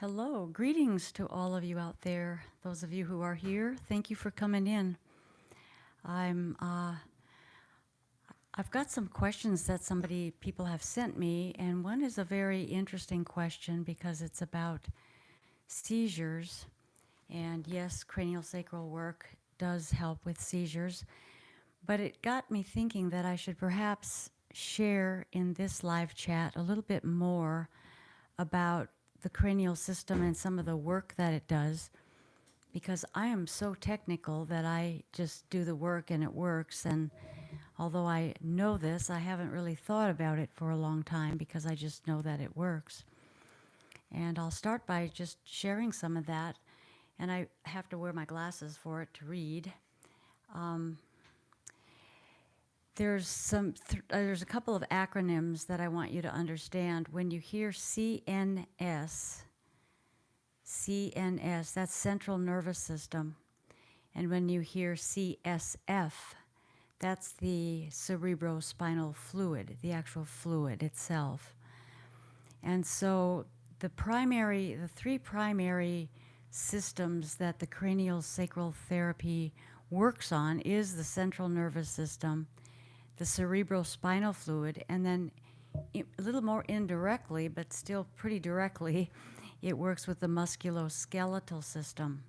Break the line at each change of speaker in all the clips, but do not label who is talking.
Hello, greetings to all of you out there. Those of you who are here, thank you for coming in. I'm I've got some questions that people have sent me, and one is a very interesting question because it's about seizures. And yes, cranial sacral work does help with seizures, but it got me thinking that I should perhaps share in this live chat a little bit more about the cranial system and some of the work that it does, because I am so technical that I just do the work and it works. And although I know this, I haven't really thought about it for a long time because I just know that it works. And I'll start by just sharing some of that. And I have to wear my glasses for it to read. Um, there's a couple of acronyms that I want you to understand. When you hear CNS, that's central nervous system. And when you hear CSF, that's the cerebrospinal fluid, the actual fluid itself. And so the three primary systems that the cranial sacral therapy works on is the central nervous system, the cerebrospinal fluid, and then a little more indirectly, but still pretty directly, it works with the musculoskeletal system,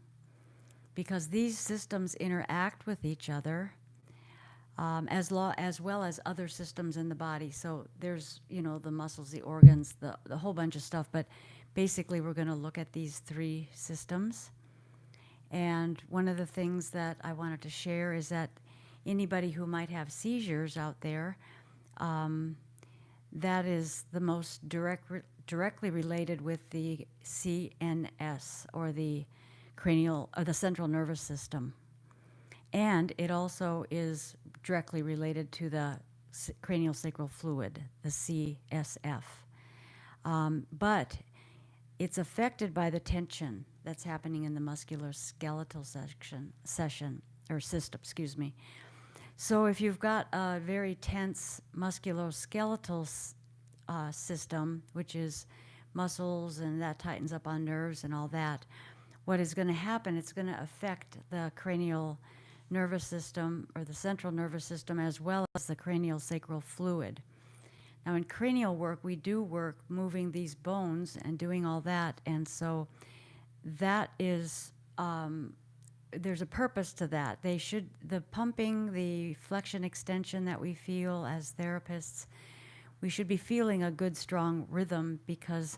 because these systems interact with each other, as well as other systems in the body. So there's, the muscles, the organs, the whole bunch of stuff. But basically, we're going to look at these three systems. And one of the things that I wanted to share is that anybody who might have seizures out there, that is the most directly related with the CNS, or the cranial or the central nervous system. And it also is directly related to the cranial sacral fluid, the CSF. But it's affected by the tension that's happening in the musculoskeletal system. So if you've got a very tense musculoskeletal system, which is muscles, and that tightens up on nerves and all that, what is going to happen, it's going to affect the cranial nervous system, or the central nervous system, as well as the cranial sacral fluid. Now, in cranial work, we do work moving these bones and doing all that, and so that is, there's a purpose to that. The pumping, the flexion extension that we feel as therapists, we should be feeling a good, strong rhythm, because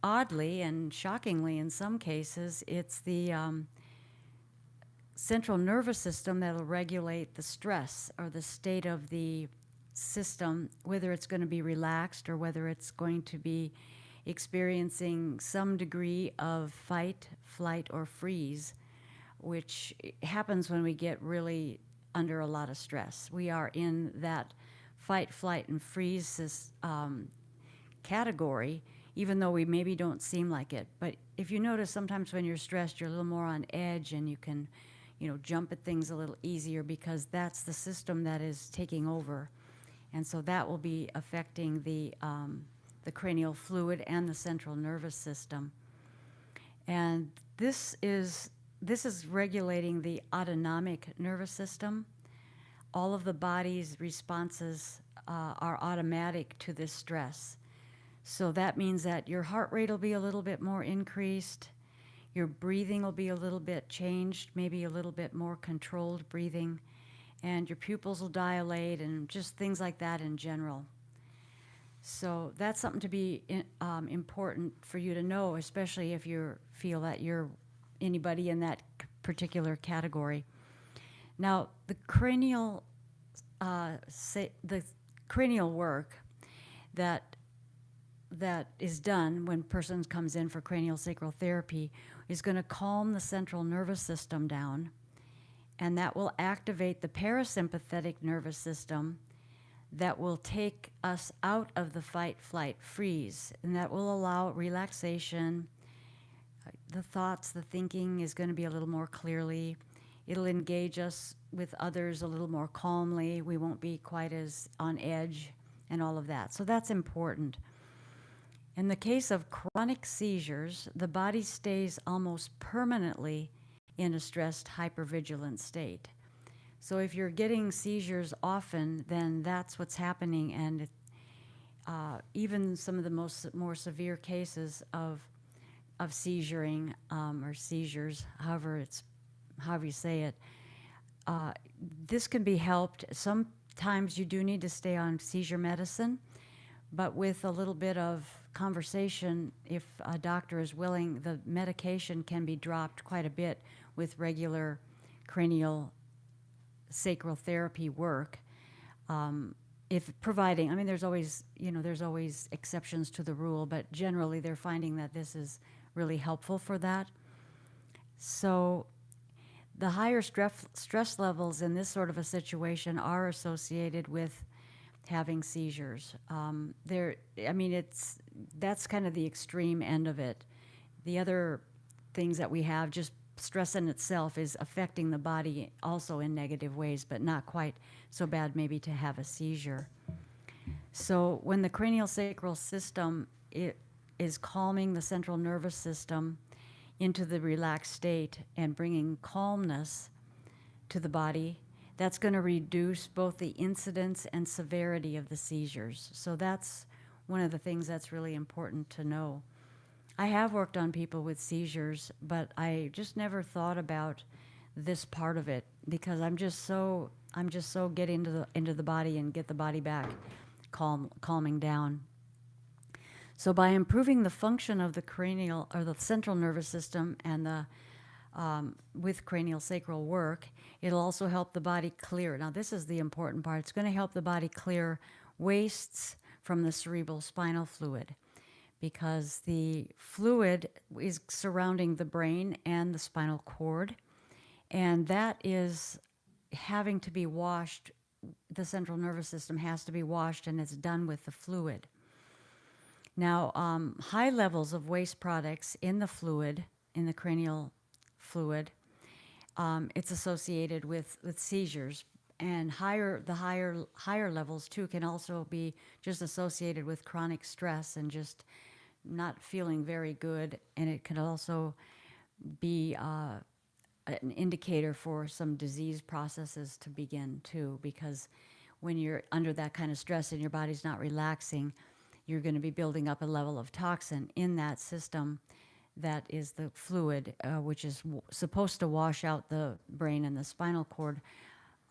oddly and shockingly in some cases, it's the central nervous system that'll regulate the stress or the state of the system, whether it's going to be relaxed or whether it's going to be experiencing some degree of fight, flight, or freeze, which happens when we get really under a lot of stress. We are in that fight, flight, and freeze category, even though we maybe don't seem like it. But if you notice, sometimes when you're stressed, you're a little more on edge, and you can jump at things a little easier, because that's the system that is taking over. And so that will be affecting the cranial fluid and the central nervous system. And this is regulating the autonomic nervous system. All of the body's responses are automatic to this stress. So that means that your heart rate will be a little bit more increased. Your breathing will be a little bit changed, maybe a little bit more controlled breathing, and your pupils will dilate, and just things like that in general. So that's something to be important for you to know, especially if you feel that you're anybody in that particular category. Now, the cranial work that is done when a person comes in for cranial sacral therapy is going to calm the central nervous system down, and that will activate the parasympathetic nervous system, that will take us out of the fight, flight, freeze, and that will allow relaxation. The thoughts, the thinking is going to be a little more clearly. It'll engage us with others a little more calmly. We won't be quite as on edge and all of that. So that's important. In the case of chronic seizures, the body stays almost permanently in a stressed hypervigilant state. So if you're getting seizures often, then that's what's happening, and even some of the more severe cases of seizuring or seizures, however you say it, this can be helped. Sometimes you do need to stay on seizure medicine, but with a little bit of conversation, if a doctor is willing, the medication can be dropped quite a bit with regular cranial sacral therapy work. If providing, I mean, there's always exceptions to the rule, but generally they're finding that this is really helpful for that. So the higher stress levels in this sort of a situation are associated with having seizures. That's kind of the extreme end of it. The other things that we have, just stress in itself is affecting the body also in negative ways, but not quite so bad maybe to have a seizure. So when the cranial sacral system is calming the central nervous system into the relaxed state and bringing calmness to the body, that's going to reduce both the incidence and severity of the seizures. So that's one of the things that's really important to know. I have worked on people with seizures, but I just never thought about this part of it because I'm just so get into the body and get the body back calming down. So by improving the function of the cranial or the central nervous system and with cranial sacral work, it'll also help the body clear. Now this is the important part. It's going to help the body clear wastes from the cerebral spinal fluid, because the fluid is surrounding the brain and the spinal cord, and that is having to be washed. The central nervous system has to be washed, and it's done with the fluid. Now, high levels of waste products in the fluid, in the cranial fluid, it's associated with seizures. And the higher levels too can also be just associated with chronic stress and just not feeling very good. And it can also be an indicator for some disease processes to begin too, because when you're under that kind of stress and your body's not relaxing, you're going to be building up a level of toxin in that system that is the fluid, which is supposed to wash out the brain and the spinal cord,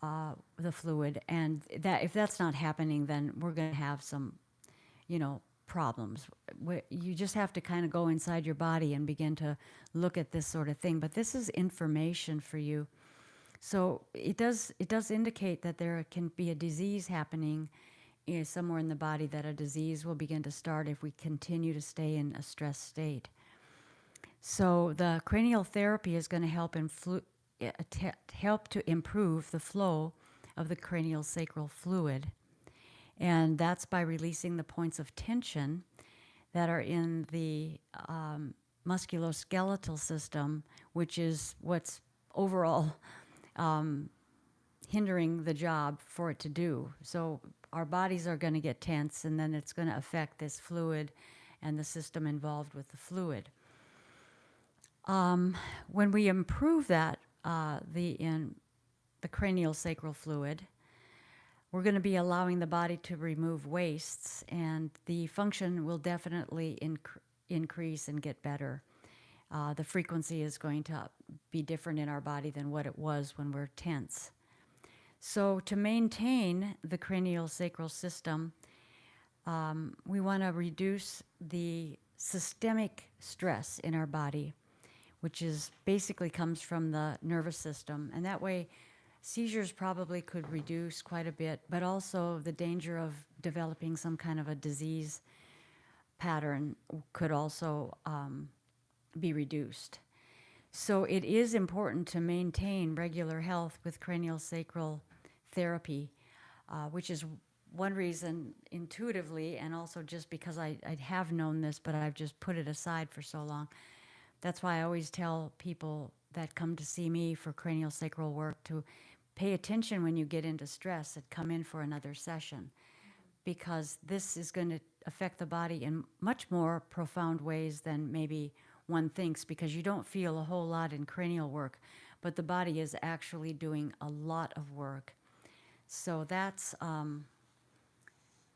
the fluid. And that if that's not happening, then we're going to have some, problems. You just have to kind of go inside your body and begin to look at this sort of thing. But this is information for you. So it does indicate that there can be a disease happening somewhere in the body, that a disease will begin to start if we continue to stay in a stressed state. So the cranial therapy is going to help to improve the flow of the cranial sacral fluid. And that's by releasing the points of tension that are in the musculoskeletal system, which is what's overall hindering the job for it to do. So our bodies are going to get tense, and then it's going to affect this fluid and the system involved with the fluid. When we improve that, the cranial sacral fluid, we're going to be allowing the body to remove wastes, and the function will definitely increase and get better. The frequency is going to be different in our body than what it was when we're tense. So to maintain the cranial sacral system, we want to reduce the systemic stress in our body, which is basically comes from the nervous system. And that way, seizures probably could reduce quite a bit, but also the danger of developing some kind of a disease pattern could also be reduced. So it is important to maintain regular health with cranial sacral therapy, which is one reason intuitively, and also just because I have known this, but I've just put it aside for so long. That's why I always tell people that come to see me for cranial sacral work to pay attention when you get into stress and come in for another session, because this is going to affect the body in much more profound ways than maybe one thinks, because you don't feel a whole lot in cranial work, but the body is actually doing a lot of work. So that's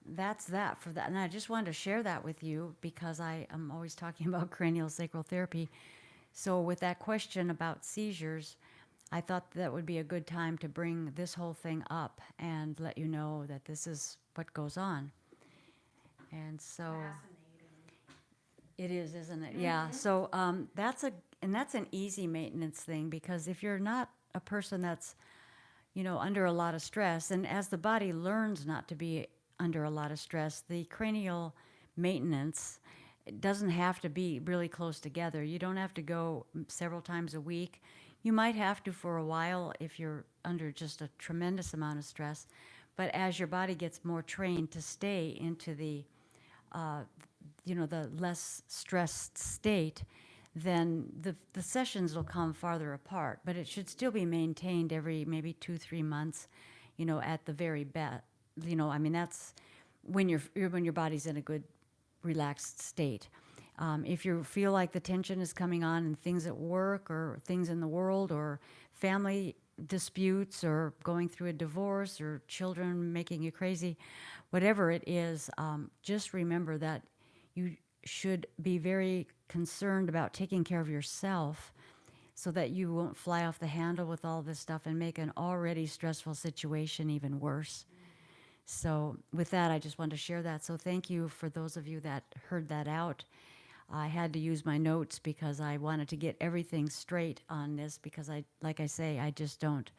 that for that. And I just wanted to share that with you because I am always talking about cranial sacral therapy. So with that question about seizures, I thought that would be a good time to bring this whole thing up and let you know that this is what goes on. And so it is, isn't it? Yeah. So that's an easy maintenance thing, because if you're not a person that's, under a lot of stress, and as the body learns not to be under a lot of stress, the cranial maintenance, it doesn't have to be really close together. You don't have to go several times a week. You might have to for a while if you're under just a tremendous amount of stress. But as your body gets more trained to stay into the the less stressed state, then the sessions will come farther apart. But it should still be maintained every maybe 2-3 months, at the very best. That's when when your body's in a good, relaxed state. If you feel like the tension is coming on in things at work or things in the world or family disputes or going through a divorce or children making you crazy, whatever it is, just remember that you should be very concerned about taking care of yourself so that you won't fly off the handle with all this stuff and make an already stressful situation even worse. So with that, I just wanted to share that. So thank you for those of you that heard that out. I had to use my notes because I wanted to get everything straight on this, because like I say, I just don't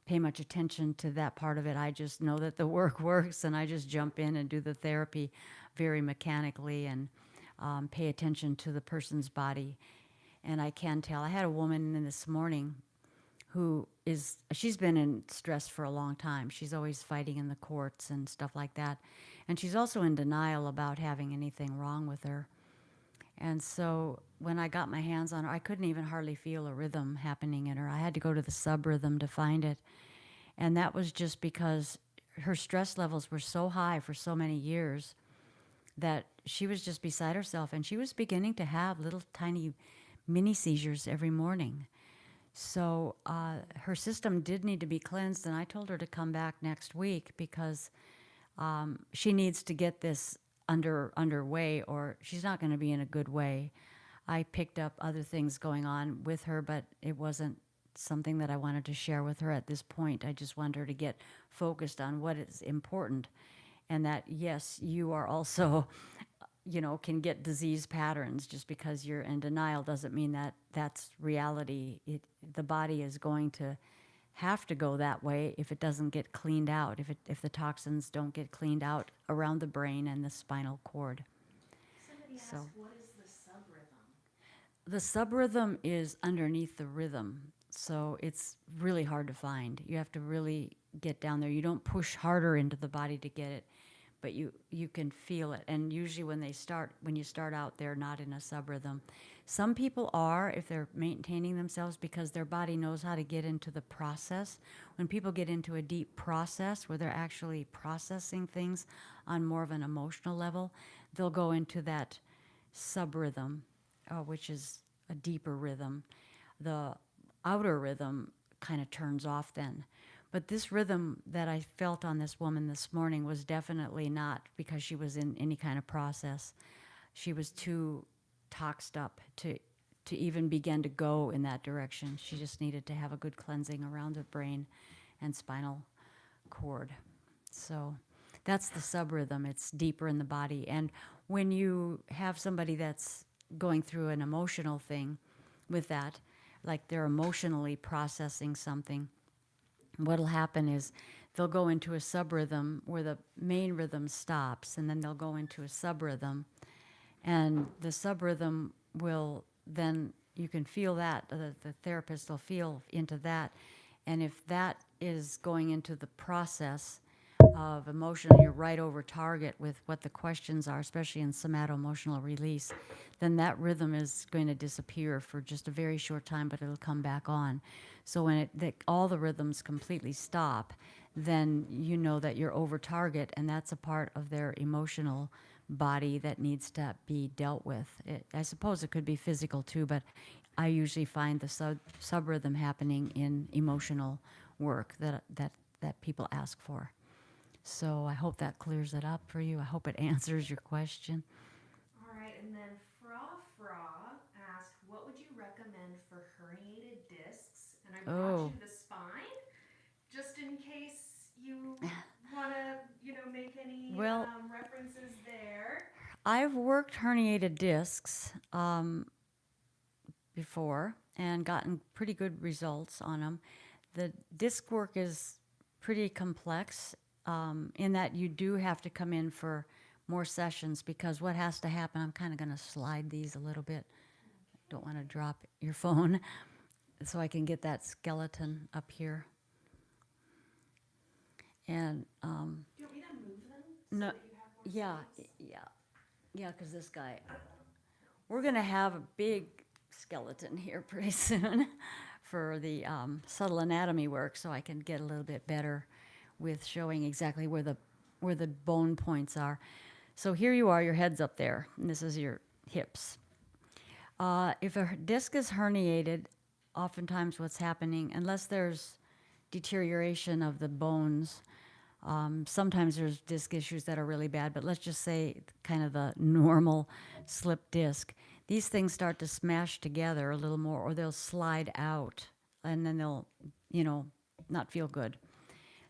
pay much attention to that part of it. I just know that the work works, and I just jump in and do the therapy very mechanically and pay attention to the person's body. And I can tell. I had a woman in this morning she's been in stress for a long time. She's always fighting in the courts and stuff like that. And she's also in denial about having anything wrong with her. And so when I got my hands on her, I couldn't even hardly feel a rhythm happening in her. I had to go to the sub-rhythm to find it. And that was just because her stress levels were so high for so many years that she was just beside herself. And she was beginning to have little tiny mini seizures every morning. So her system did need to be cleansed, and I told her to come back next week because she needs to get this underway, or she's not going to be in a good way. I picked up other things going on with her, but it wasn't something that I wanted to share with her at this point. I just wanted her to get focused on what is important, and that, yes, you are also can get disease patterns. Just because you're in denial doesn't mean that that's reality. The body is going to have to go that way if it doesn't get cleaned out, if the toxins don't get cleaned out around the brain and the spinal cord.
Somebody asked, what is the subrhythm?
The subrhythm is underneath the rhythm, so it's really hard to find. You have to really get down there. You don't push harder into the body to get it, but you can feel it. And usually when you start out, they're not in a subrhythm. Some people are, if they're maintaining themselves, because their body knows how to get into the process. When people get into a deep process where they're actually processing things on more of an emotional level, they'll go into that subrhythm, which is a deeper rhythm. The outer rhythm kind of turns off then. But this rhythm that I felt on this woman this morning was definitely not because she was in any kind of process. She was too toxed up to even begin to go in that direction. She just needed to have a good cleansing around the brain and spinal cord. So that's the subrhythm. It's deeper in the body. And when you have somebody that's going through an emotional thing with that, like they're emotionally processing something, what'll happen is they'll go into a subrhythm where the main rhythm stops, and then they'll go into a subrhythm, and the subrhythm will then, you can feel that, the therapist will feel into that, and if that is going into the process of emotion, you're right over target with what the questions are, especially in somato-emotional release, then that rhythm is going to disappear for just a very short time, but it'll come back on. So when all the rhythms completely stop, then you know that you're over target, and that's a part of their emotional body that needs to be dealt with. I suppose it could be physical too, but I usually find the subrhythm happening in emotional work that people ask for. So I hope that clears it up for you. I hope it answers your question.
All right, and then Fra asked, what would you recommend for herniated discs? And I brought
Oh.
you the spine, just in case you want to, make any
Well,
references there.
I've worked herniated discs before and gotten pretty good results on them. The disc work is pretty complex in that you do have to come in for more sessions because what has to happen, I'm kind of going to slide these a little bit. Don't want to drop your phone so I can get that skeleton up here. And
Do you want me to move them so
no,
that you have more space?
yeah, because this guy, we're going to have a big skeleton here pretty soon for the subtle anatomy work, so I can get a little bit better with showing exactly where the bone points are. So here you are, your head's up there, and this is your hips. If a disc is herniated, oftentimes what's happening, unless there's deterioration of the bones, sometimes there's disc issues that are really bad, but let's just say kind of the normal slip disc. These things start to smash together a little more, or they'll slide out, and then they'll, not feel good.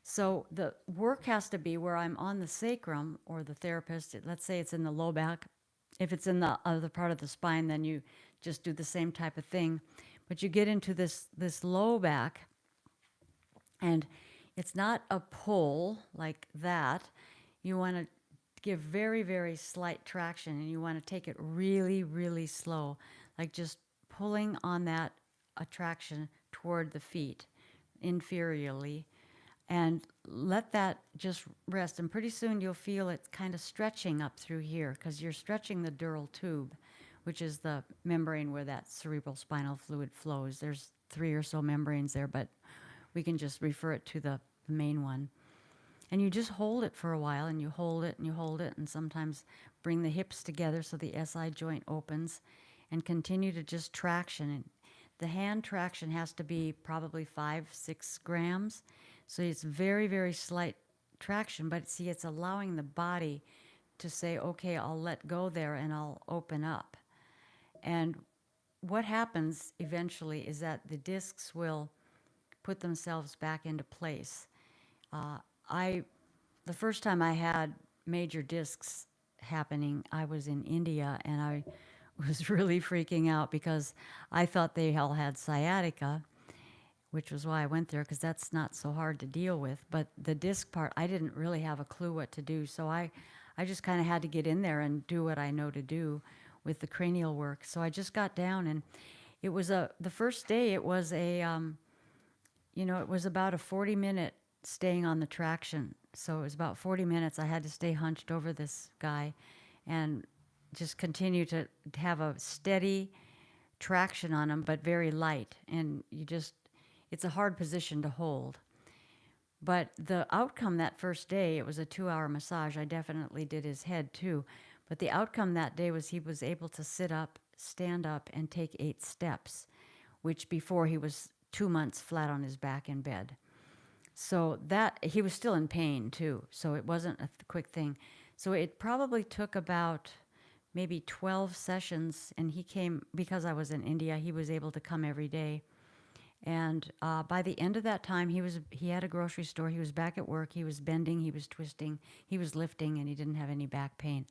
So the work has to be where I'm on the sacrum, or the therapist, let's say it's in the low back. If it's in the other part of the spine, then you just do the same type of thing. But you get into this low back, and it's not a pull like that. You want to give very, very slight traction, and you want to take it really, really slow, like just pulling on that attraction toward the feet inferiorly, and let that just rest. And pretty soon you'll feel it kind of stretching up through here because you're stretching the dural tube, which is the membrane where that cerebral spinal fluid flows. There's 3 or so membranes there, but we can just refer it to the main one. And you just hold it for a while, and you hold it and you hold it, and sometimes bring the hips together so the SI joint opens, and continue to just traction. And the hand traction has to be probably 5-6 grams. So it's very, very slight traction, but see, it's allowing the body to say, okay, I'll let go there and I'll open up. And what happens eventually is that the discs will put themselves back into place. The first time I had major discs happening, I was in India, and I was really freaking out because I thought they all had sciatica, which was why I went there, because that's not so hard to deal with. But the disc part, I didn't really have a clue what to do, so I just kind of had to get in there and do what I know to do with the cranial work. So I just got down, and it was the first day, it was it was about a 40-minute staying on the traction. So it was about 40 minutes. I had to stay hunched over this guy and just continue to have a steady traction on him, but very light. And it's a hard position to hold. But the outcome that first day, it was a 2-hour massage. I definitely did his head too. But the outcome that day was he was able to sit up, stand up, and take 8 steps, which before he was 2 months flat on his back in bed. So that, he was still in pain too. So it wasn't a quick thing. So it probably took about maybe 12 sessions, and he came, because I was in India, he was able to come every day. And by the end of that time, he had a grocery store, he was back at work, he was bending, he was twisting, he was lifting, and he didn't have any back pain.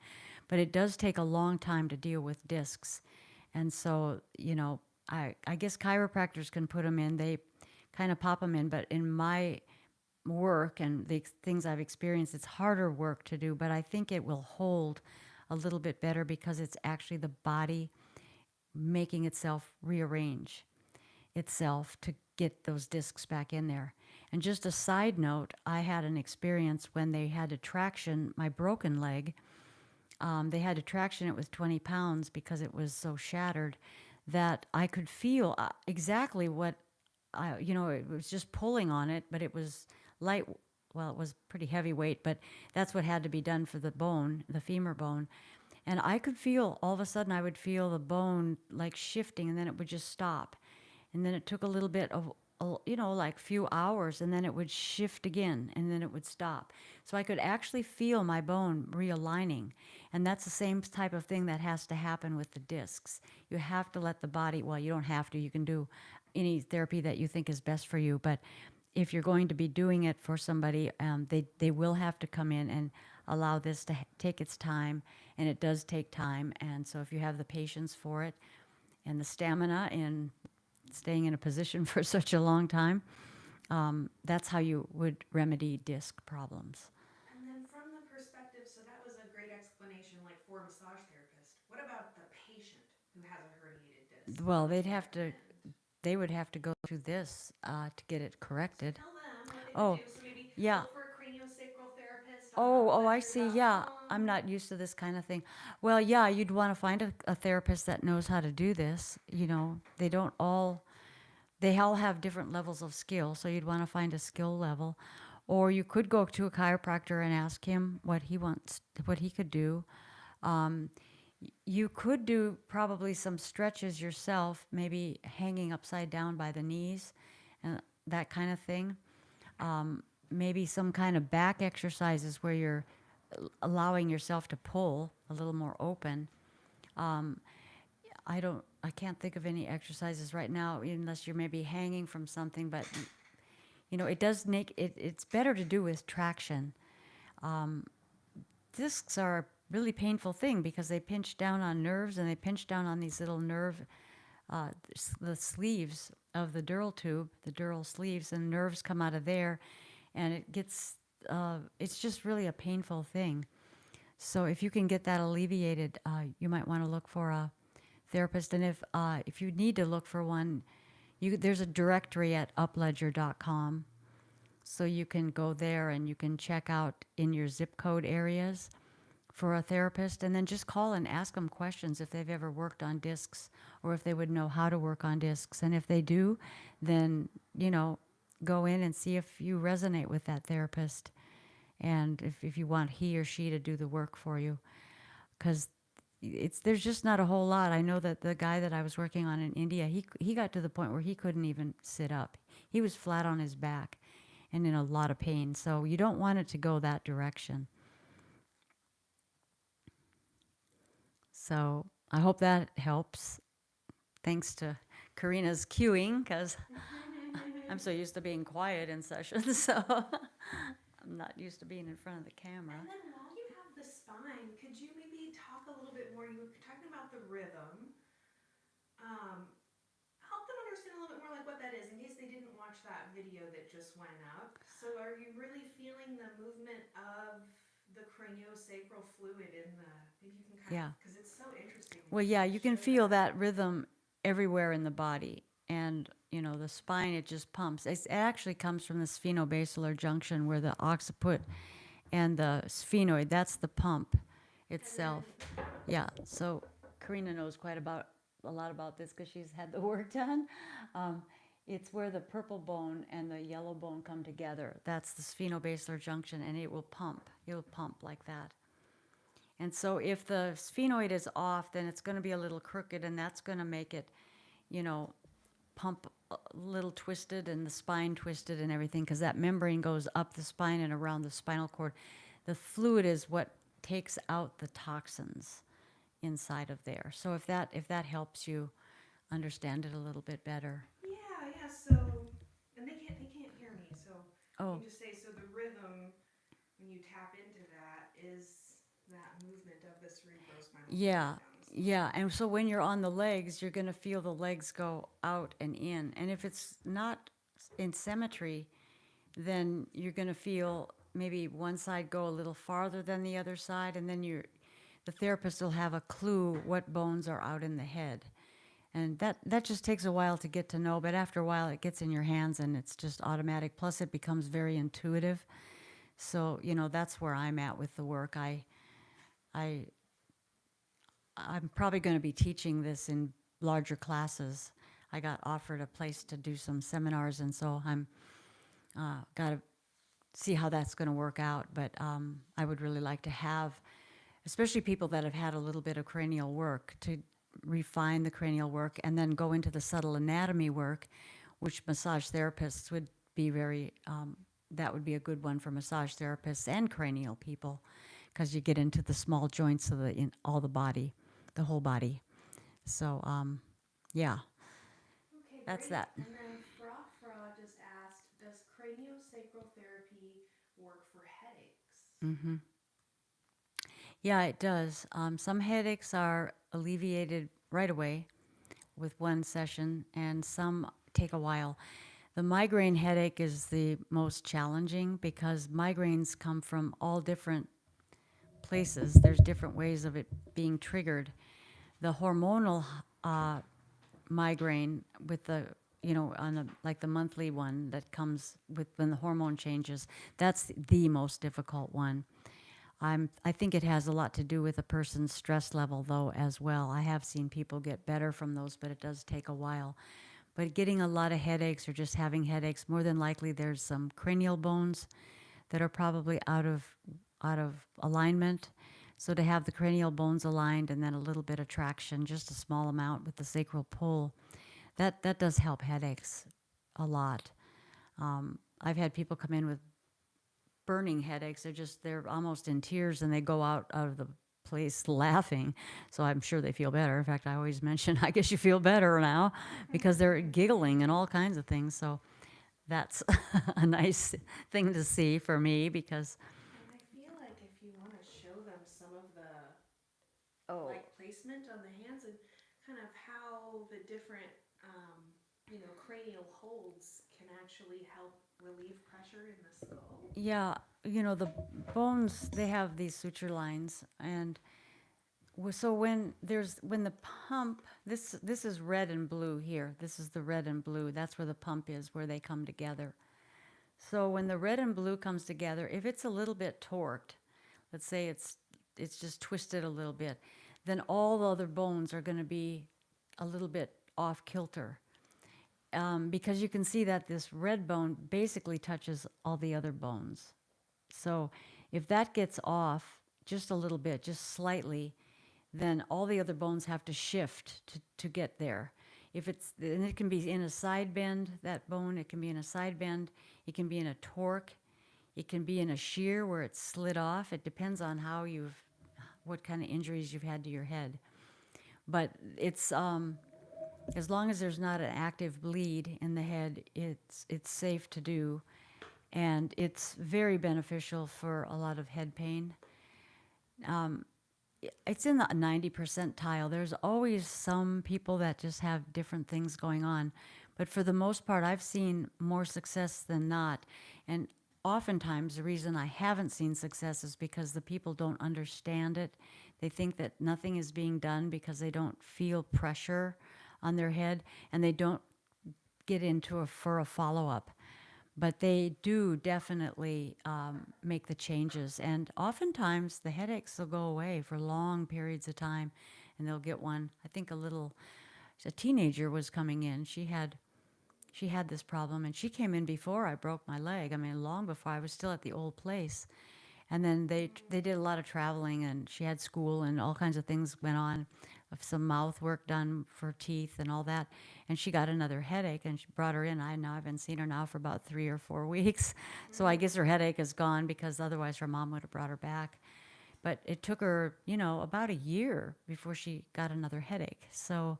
But it does take a long time to deal with discs. And so, I guess chiropractors can put them in, they kind of pop them in, but in my work and the things I've experienced, it's harder work to do, but I think it will hold a little bit better because it's actually the body making itself rearrange itself to get those discs back in there. And just a side note, I had an experience when they had to traction my broken leg. They had to traction it with 20 pounds because it was so shattered that I could feel exactly what it was just pulling on it, but it was well, it was pretty heavyweight, but that's what had to be done for the bone, the femur bone. And I could feel, all of a sudden, I would feel the bone like shifting, and then it would just stop. And then it took a little bit of, like few hours, and then it would shift again, and then it would stop. So I could actually feel my bone realigning. And that's the same type of thing that has to happen with the discs. You have to let the body, well, you don't have to, you can do any therapy that you think is best for you, but if you're going to be doing it for somebody, they will have to come in and allow this to take its time, and it does take time. And so if you have the patience for it and the stamina and staying in a position for such a long time, that's how you would remedy disc problems.
And then from the perspective, so that was a great explanation, like for a massage therapist. What about the patient who has a herniated disc?
Well,
What would you recommend?
they would have to go through this to get it corrected.
Tell them what they
Oh,
would do. So maybe
yeah.
look for a craniosacral therapist on
Oh, I see. Yeah, I'm
upledger.com.
not used to this kind of thing. Well, yeah, you'd want to find a therapist that knows how to do this. They don't all, they all have different levels of skill, so you'd want to find a skill level. Or you could go to a chiropractor and ask him what he wants, what he could do. Um, you could do probably some stretches yourself, maybe hanging upside down by the knees and that kind of thing. Maybe some kind of back exercises where you're allowing yourself to pull a little more open. Um, I can't think of any exercises right now unless you're maybe hanging from something, but it does make it, it's better to do with traction. Um, Discs are a really painful thing because they pinch down on nerves, and they pinch down on these little nerve, the sleeves of the dural tube, the dural sleeves, and nerves come out of there, and it's just really a painful thing. So if you can get that alleviated, you might want to look for a therapist. And if you need to look for one, there's a directory at upledger.com. So you can go there and you can check out in your zip code areas for a therapist, and then just call and ask them questions if they've ever worked on discs or if they would know how to work on discs. And if they do, then, go in and see if you resonate with that therapist, and if you want he or she to do the work for you. Because there's just not a whole lot. I know that the guy that I was working on in India, he got to the point where he couldn't even sit up. He was flat on his back and in a lot of pain. So you don't want it to go that direction. So I hope that helps. Thanks to Karina's cueing, because I'm so used to being quiet in sessions, so I'm not used to being in front of the camera.
And then while you have the spine, could you maybe talk a little bit more? You were talking about the rhythm. Help them understand a little bit more like what that is in case they didn't watch that video that just went up. So are you really feeling the movement of the craniosacral fluid in the, maybe you can kind of, because it's so interesting.
Well, yeah, you can feel that rhythm everywhere in the body. And, the spine, it just pumps. It actually comes from the sphenobaselar junction where the occiput and the sphenoid, that's the pump itself. Yeah, so Karina knows a lot about this because she's had the work done. It's where the purple bone and the yellow bone come together. That's the sphenobaselar junction, and it will pump. It'll pump like that. And so if the sphenoid is off, then it's going to be a little crooked, and that's going to make it, pump a little twisted and the spine twisted and everything, because that membrane goes up the spine and around the spinal cord. The fluid is what takes out the toxins inside of there. So if that helps you understand it a little bit better.
Yeah. So, and they can't hear me. So
Oh.
you can just say, so the rhythm when you tap into that is that movement of the cerebrospinal.
Yeah. Yeah, and so when you're on the legs, you're going to feel the legs go out and in. And if it's not in symmetry, then you're going to feel maybe one side go a little farther than the other side, and then the therapist will have a clue what bones are out in the head. And that just takes a while to get to know, but after a while it gets in your hands and it's just automatic. Plus it becomes very intuitive. So, that's where I'm at with the work. I'm probably going to be teaching this in larger classes. I got offered a place to do some seminars, and so I'm got see how that's going to work out. But I would really like to have, especially people that have had a little bit of cranial work, to refine the cranial work and then go into the subtle anatomy work, which massage therapists would be very, that would be a good one for massage therapists and cranial people, because you get into the small joints of the, in all the body, the whole body. So, yeah,
Okay,
that's
great.
that.
And then Fra just asked, does craniosacral therapy work for headaches?
Hmm. Yeah, it does. Some headaches are alleviated right away with one session, and some take a while. The migraine headache is the most challenging because migraines come from all different places. There's different ways of it being triggered. The hormonal migraine with the, on a, like the monthly one that comes with when the hormone changes, that's the most difficult one. I think it has a lot to do with a person's stress level, though, as well. I have seen people get better from those, but it does take a while. But getting a lot of headaches or just having headaches, more than likely there's some cranial bones that are probably out of alignment. So to have the cranial bones aligned and then a little bit of traction, just a small amount with the sacral pull, that does help headaches a lot. I've had people come in with burning headaches. They're almost in tears, and they go out of the place laughing. So I'm sure they feel better. In fact, I always mention, I guess you feel better now, because they're giggling and all kinds of things. So that's a nice thing to see for me, because
And I feel like if you want to show them some of the
oh
like placement on the hands and kind of how the different cranial holds can actually help relieve pressure in the skull.
yeah, the bones, they have these suture lines, and so when the pump, this is red and blue here. This is the red and blue. That's where the pump is, where they come together. So when the red and blue comes together, if it's a little bit torqued, let's say it's just twisted a little bit, then all the other bones are going to be a little bit off kilter. Because you can see that this red bone basically touches all the other bones. So if that gets off just a little bit, just slightly, then all the other bones have to shift to get there. And it can be in a side bend, that bone, it can be in a side bend, it can be in a torque, it can be in a shear where it's slid off. It depends on what kind of injuries you've had to your head. But it's, as long as there's not an active bleed in the head, it's safe to do, and it's very beneficial for a lot of head pain. It's in the 90 percentile. There's always some people that just have different things going on, but for the most part, I've seen more success than not. And oftentimes, the reason I haven't seen success is because the people don't understand it. They think that nothing is being done because they don't feel pressure on their head, and they don't get into for a follow-up. But they do definitely make the changes. And oftentimes the headaches will go away for long periods of time, and they'll get one. I think a teenager was coming in. She had this problem, and she came in before I broke my leg. I mean, long before. I was still at the old place. And then they did a lot of traveling, and she had school, and all kinds of things went on, some mouth work done for teeth and all that. And she got another headache, and she brought her in. I haven't seen her now for about 3 or 4 weeks. So I guess her headache is gone, because otherwise her mom would have brought her back. But it took her, about a year before she got another headache. So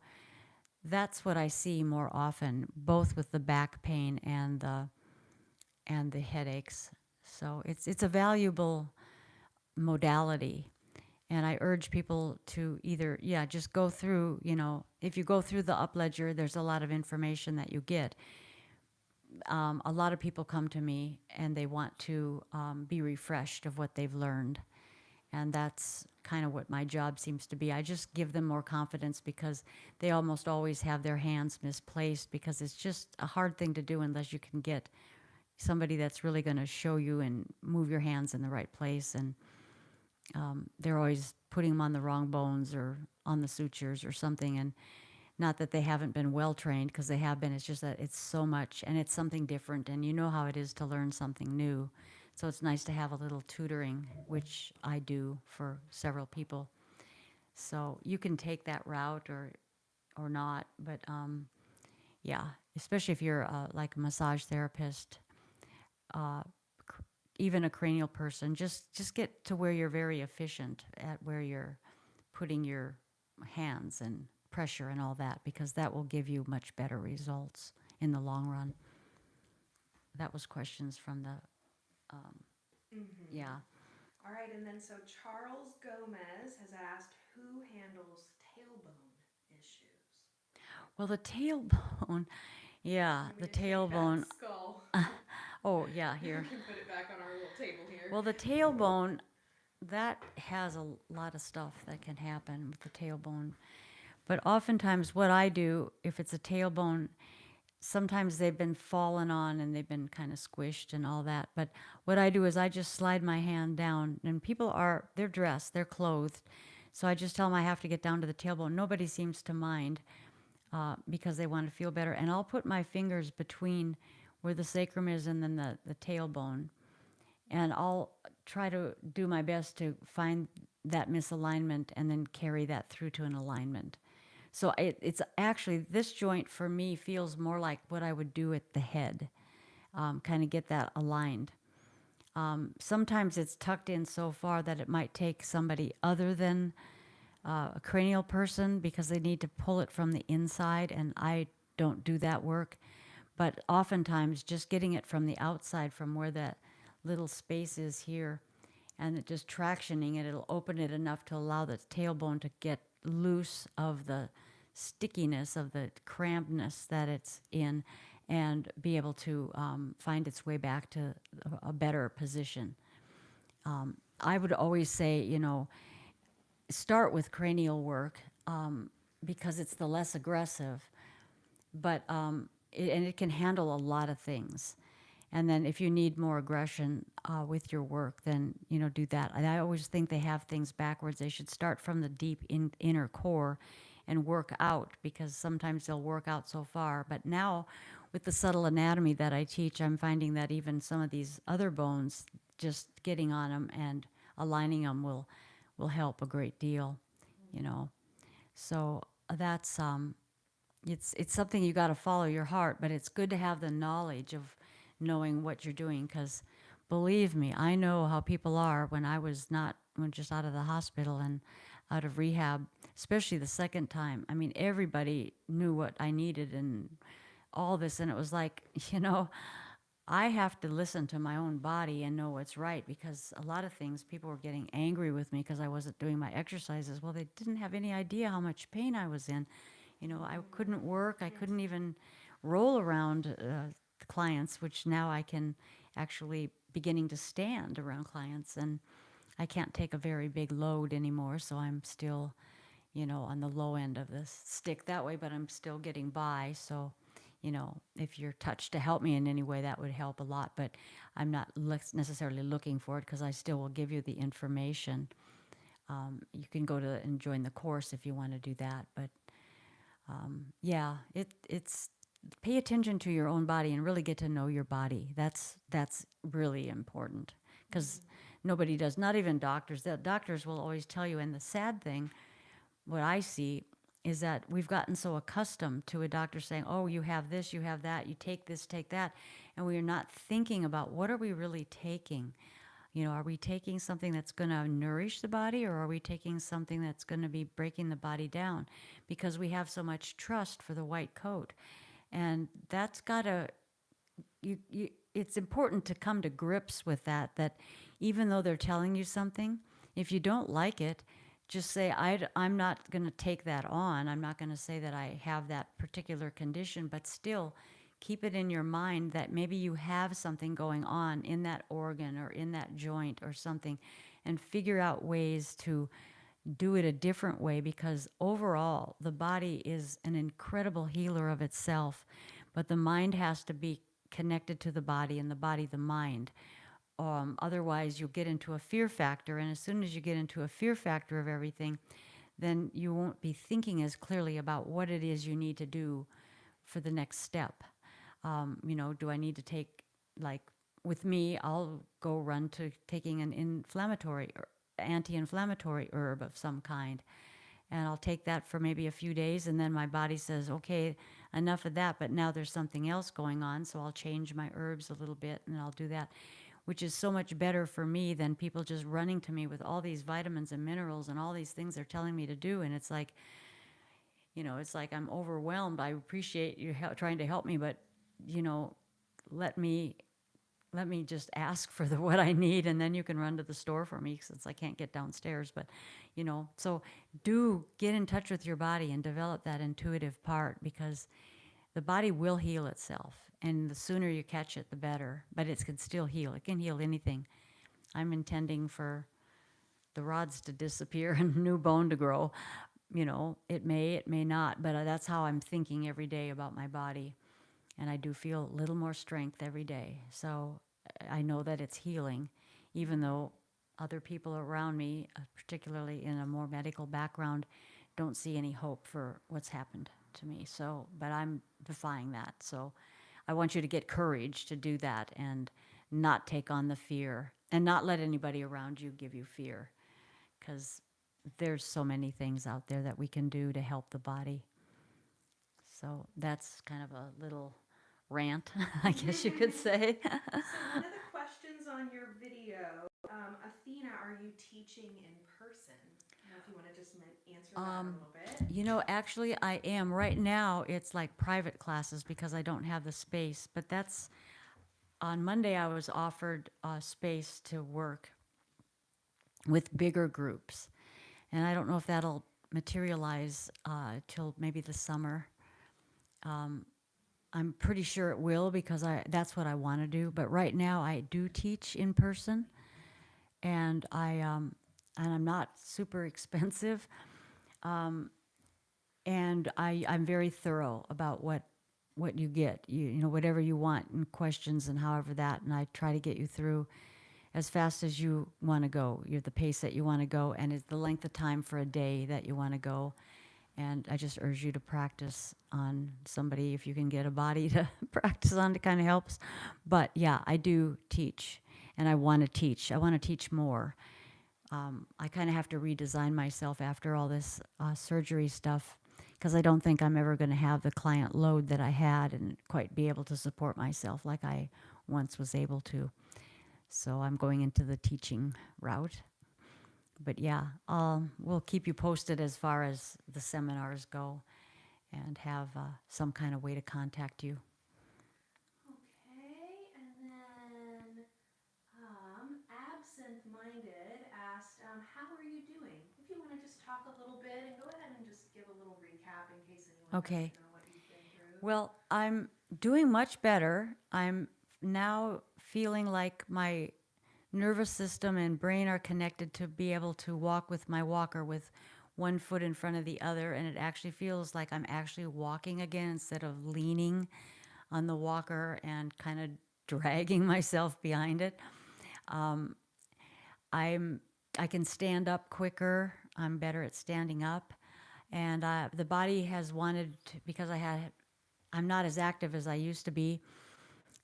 that's what I see more often, both with the back pain and the headaches. So it's a valuable modality. And I urge people to either, just go through, if you go through the up ledger, there's a lot of information that you get. A lot of people come to me and they want to be refreshed of what they've learned. And that's kind of what my job seems to be. I just give them more confidence, because they almost always have their hands misplaced, because it's just a hard thing to do unless you can get somebody that's really going to show you and move your hands in the right place. And they're always putting them on the wrong bones or on the sutures or something. And not that they haven't been well trained, because they have been. It's just that it's so much, and it's something different. And you know how it is to learn something new. So it's nice to have a little tutoring, which I do for several people. So you can take that route or not, but yeah, especially if you're like a massage therapist, uh, even a cranial person, just get to where you're very efficient at where you're putting your hands and pressure and all that, because that will give you much better results in the long run. That was questions from the
Mm-hmm.
yeah.
All right, and then so Charles Gomez has asked who handles tailbone issues.
Well, the tailbone, yeah,
Want me
the
to take that
tailbone.
skull?
Oh, yeah,
We
here.
can put it back on our little table here.
Well, the tailbone, that has a lot of stuff that can happen with the tailbone. But oftentimes, what I do, if it's a tailbone, sometimes they've been fallen on and they've been kind of squished and all that. But what I do is I just slide my hand down, and they're dressed, they're clothed. So I just tell them I have to get down to the tailbone. Nobody seems to mind because they want to feel better. And I'll put my fingers between where the sacrum is and then the tailbone. And I'll try to do my best to find that misalignment and then carry that through to an alignment. So it's actually, this joint for me feels more like what I would do at the head, kind of get that aligned. Sometimes it's tucked in so far that it might take somebody other than a cranial person because they need to pull it from the inside, and I don't do that work. But oftentimes, just getting it from the outside, from where that little space is here, and it just tractioning it, it'll open it enough to allow the tailbone to get loose of the stickiness, of the crampedness that it's in, and be able to find its way back to a better position. I would always say, start with cranial work because it's the less aggressive, but and it can handle a lot of things. And then if you need more aggression with your work, then do that. And I always think they have things backwards. They should start from the deep inner core and work out, because sometimes they'll work out so far. But now, with the subtle anatomy that I teach, I'm finding that even some of these other bones, just getting on them and aligning them will help a great deal. So that's it's something you got to follow your heart, but it's good to have the knowledge of knowing what you're doing, because believe me, I know how people are when I was not when just out of the hospital and out of rehab, especially the second time. I mean, everybody knew what I needed and all this, and it was like, I have to listen to my own body and know what's right, because a lot of things people were getting angry with me because I wasn't doing my exercises. Well, they didn't have any idea how much pain I was in. I couldn't work. I couldn't even roll around the clients, which now I can actually beginning to stand around clients, and I can't take a very big load anymore. So I'm still, on the low end of the stick that way, but I'm still getting by. So, if you're touched to help me in any way, that would help a lot. But I'm not necessarily looking for it, because I still will give you the information. You can go to and join the course if you want to do that. But yeah, it's pay attention to your own body and really get to know your body. That's really important, because nobody does. Not even doctors. The doctors will always tell you. And the sad thing, what I see, is that we've gotten so accustomed to a doctor saying, "Oh, you have this, you have that, you take this, take that," and we are not thinking about what are we really taking. Are we taking something that's going to nourish the body, or are we taking something that's going to be breaking the body down? Because we have so much trust for the white coat. And that's got to, it's important to come to grips with that even though they're telling you something, if you don't like it, just say, I'm not going to take that on. I'm not going to say that I have that particular condition, but still keep it in your mind that maybe you have something going on in that organ or in that joint or something, and figure out ways to do it a different way, because overall the body is an incredible healer of itself, but the mind has to be connected to the body, and the body the mind. Otherwise you'll get into a fear factor, and as soon as you get into a fear factor of everything, then you won't be thinking as clearly about what it is you need to do for the next step. Do I need to take like with me, I'll go run to taking an anti-inflammatory herb of some kind. And I'll take that for maybe a few days, and then my body says, okay, enough of that, but now there's something else going on, so I'll change my herbs a little bit, and I'll do that, which is so much better for me than people just running to me with all these vitamins and minerals and all these things they're telling me to do. And it's like, it's like I'm overwhelmed. I appreciate you trying to help me, but, let me just ask for what I need, and then you can run to the store for me since I can't get downstairs. But, so do get in touch with your body and develop that intuitive part, because the body will heal itself. And the sooner you catch it, the better. But it can still heal. It can heal anything. I'm intending for the rods to disappear and new bone to grow. It may not, but that's how I'm thinking every day about my body. And I do feel a little more strength every day. So I know that it's healing, even though other people around me, particularly in a more medical background, don't see any hope for what's happened to me. So, but I'm defying that. So I want you to get courage to do that and not take on the fear and not let anybody around you give you fear, because there's so many things out there that we can do to help the body. So that's kind of a little rant, I guess you could say.
So one of the questions on your video, Athena, are you teaching in person? I don't know if you want to just answer that a little bit.
Actually, I am. Right now, it's like private classes because I don't have the space. But that's on Monday, I was offered space to work with bigger groups. And I don't know if that'll materialize till maybe the summer. I'm pretty sure it will, because that's what I want to do. But right now, I do teach in person, and I'm not super expensive, and I'm very thorough about what you get. Whatever you want and questions and however that, and I try to get you through as fast as you want to go. You're the pace that you want to go, and it's the length of time for a day that you want to go. And I just urge you to practice on somebody. If you can get a body to practice on, it kind of helps. But yeah, I do teach, and I want to teach. I want to teach more. I kind of have to redesign myself after all this surgery stuff, because I don't think I'm ever going to have the client load that I had and quite be able to support myself like I once was able to. So I'm going into the teaching route. But yeah, we'll keep you posted as far as the seminars go, and have some kind of way to contact you.
Okay, and then Absent-Minded asked, how are you doing? If you want to just talk a little bit and go ahead and just give a little recap in case anyone
Okay.
doesn't know what you've been through.
Well, I'm doing much better. I'm now feeling like my nervous system and brain are connected to be able to walk with my walker with one foot in front of the other, and it actually feels like I'm actually walking again instead of leaning on the walker and kind of dragging myself behind it. I can stand up quicker. I'm better at standing up, and the body has wanted to, because I'm not as active as I used to be,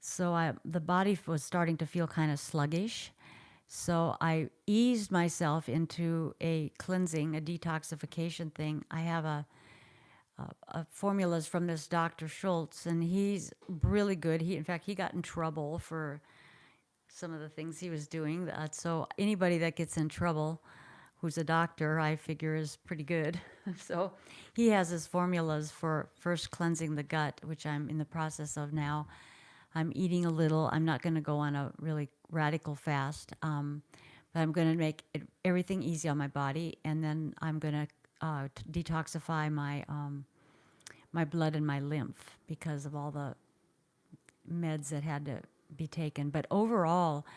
so the body was starting to feel kind of sluggish. So I eased myself into a cleansing, a detoxification thing. I have a formulas from this Dr. Schultz, and he's really good. In fact, he got in trouble for some of the things he was doing. So anybody that gets in trouble who's a doctor, I figure is pretty good. So he has his formulas for first cleansing the gut, which I'm in the process of now. I'm eating a little. I'm not going to go on a really radical fast, but I'm going to make everything easy on my body, and then I'm going to detoxify my blood and my lymph because of all the meds that had to be taken. But overall,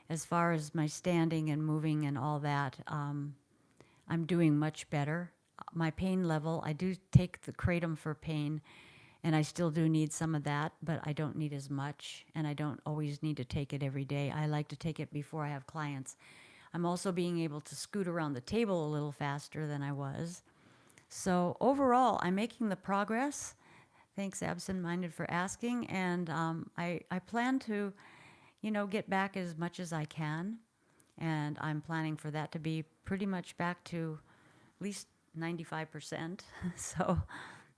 as far as my standing and moving and all that, I'm doing much better. My pain level, I do take the kratom for pain, and I still do need some of that, but I don't need as much, and I don't always need to take it every day. I like to take it before I have clients. I'm also being able to scoot around the table a little faster than I was. So overall, I'm making the progress. Thanks, Absent-Minded, for asking, and I plan to get back as much as I can. And I'm planning for that to be pretty much back to at least 95%. So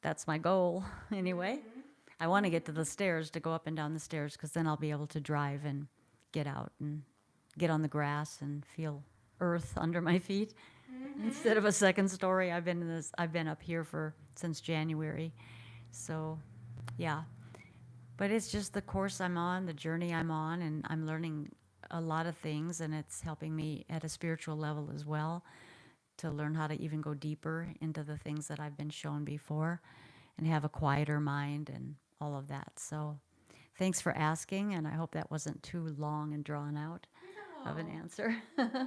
that's my goal anyway.
Mhm.
I want to get to the stairs, to go up and down the stairs, because then I'll be able to drive and get out and get on the grass and feel earth under my feet instead of a second story. I've been up here since January. So, yeah. But it's just the course I'm on, the journey I'm on, and I'm learning a lot of things, and it's helping me at a spiritual level as well to learn how to even go deeper into the things that I've been shown before and have a quieter mind and all of that. So thanks for asking, and I hope that wasn't too long and drawn out of an
No.
answer.
And then I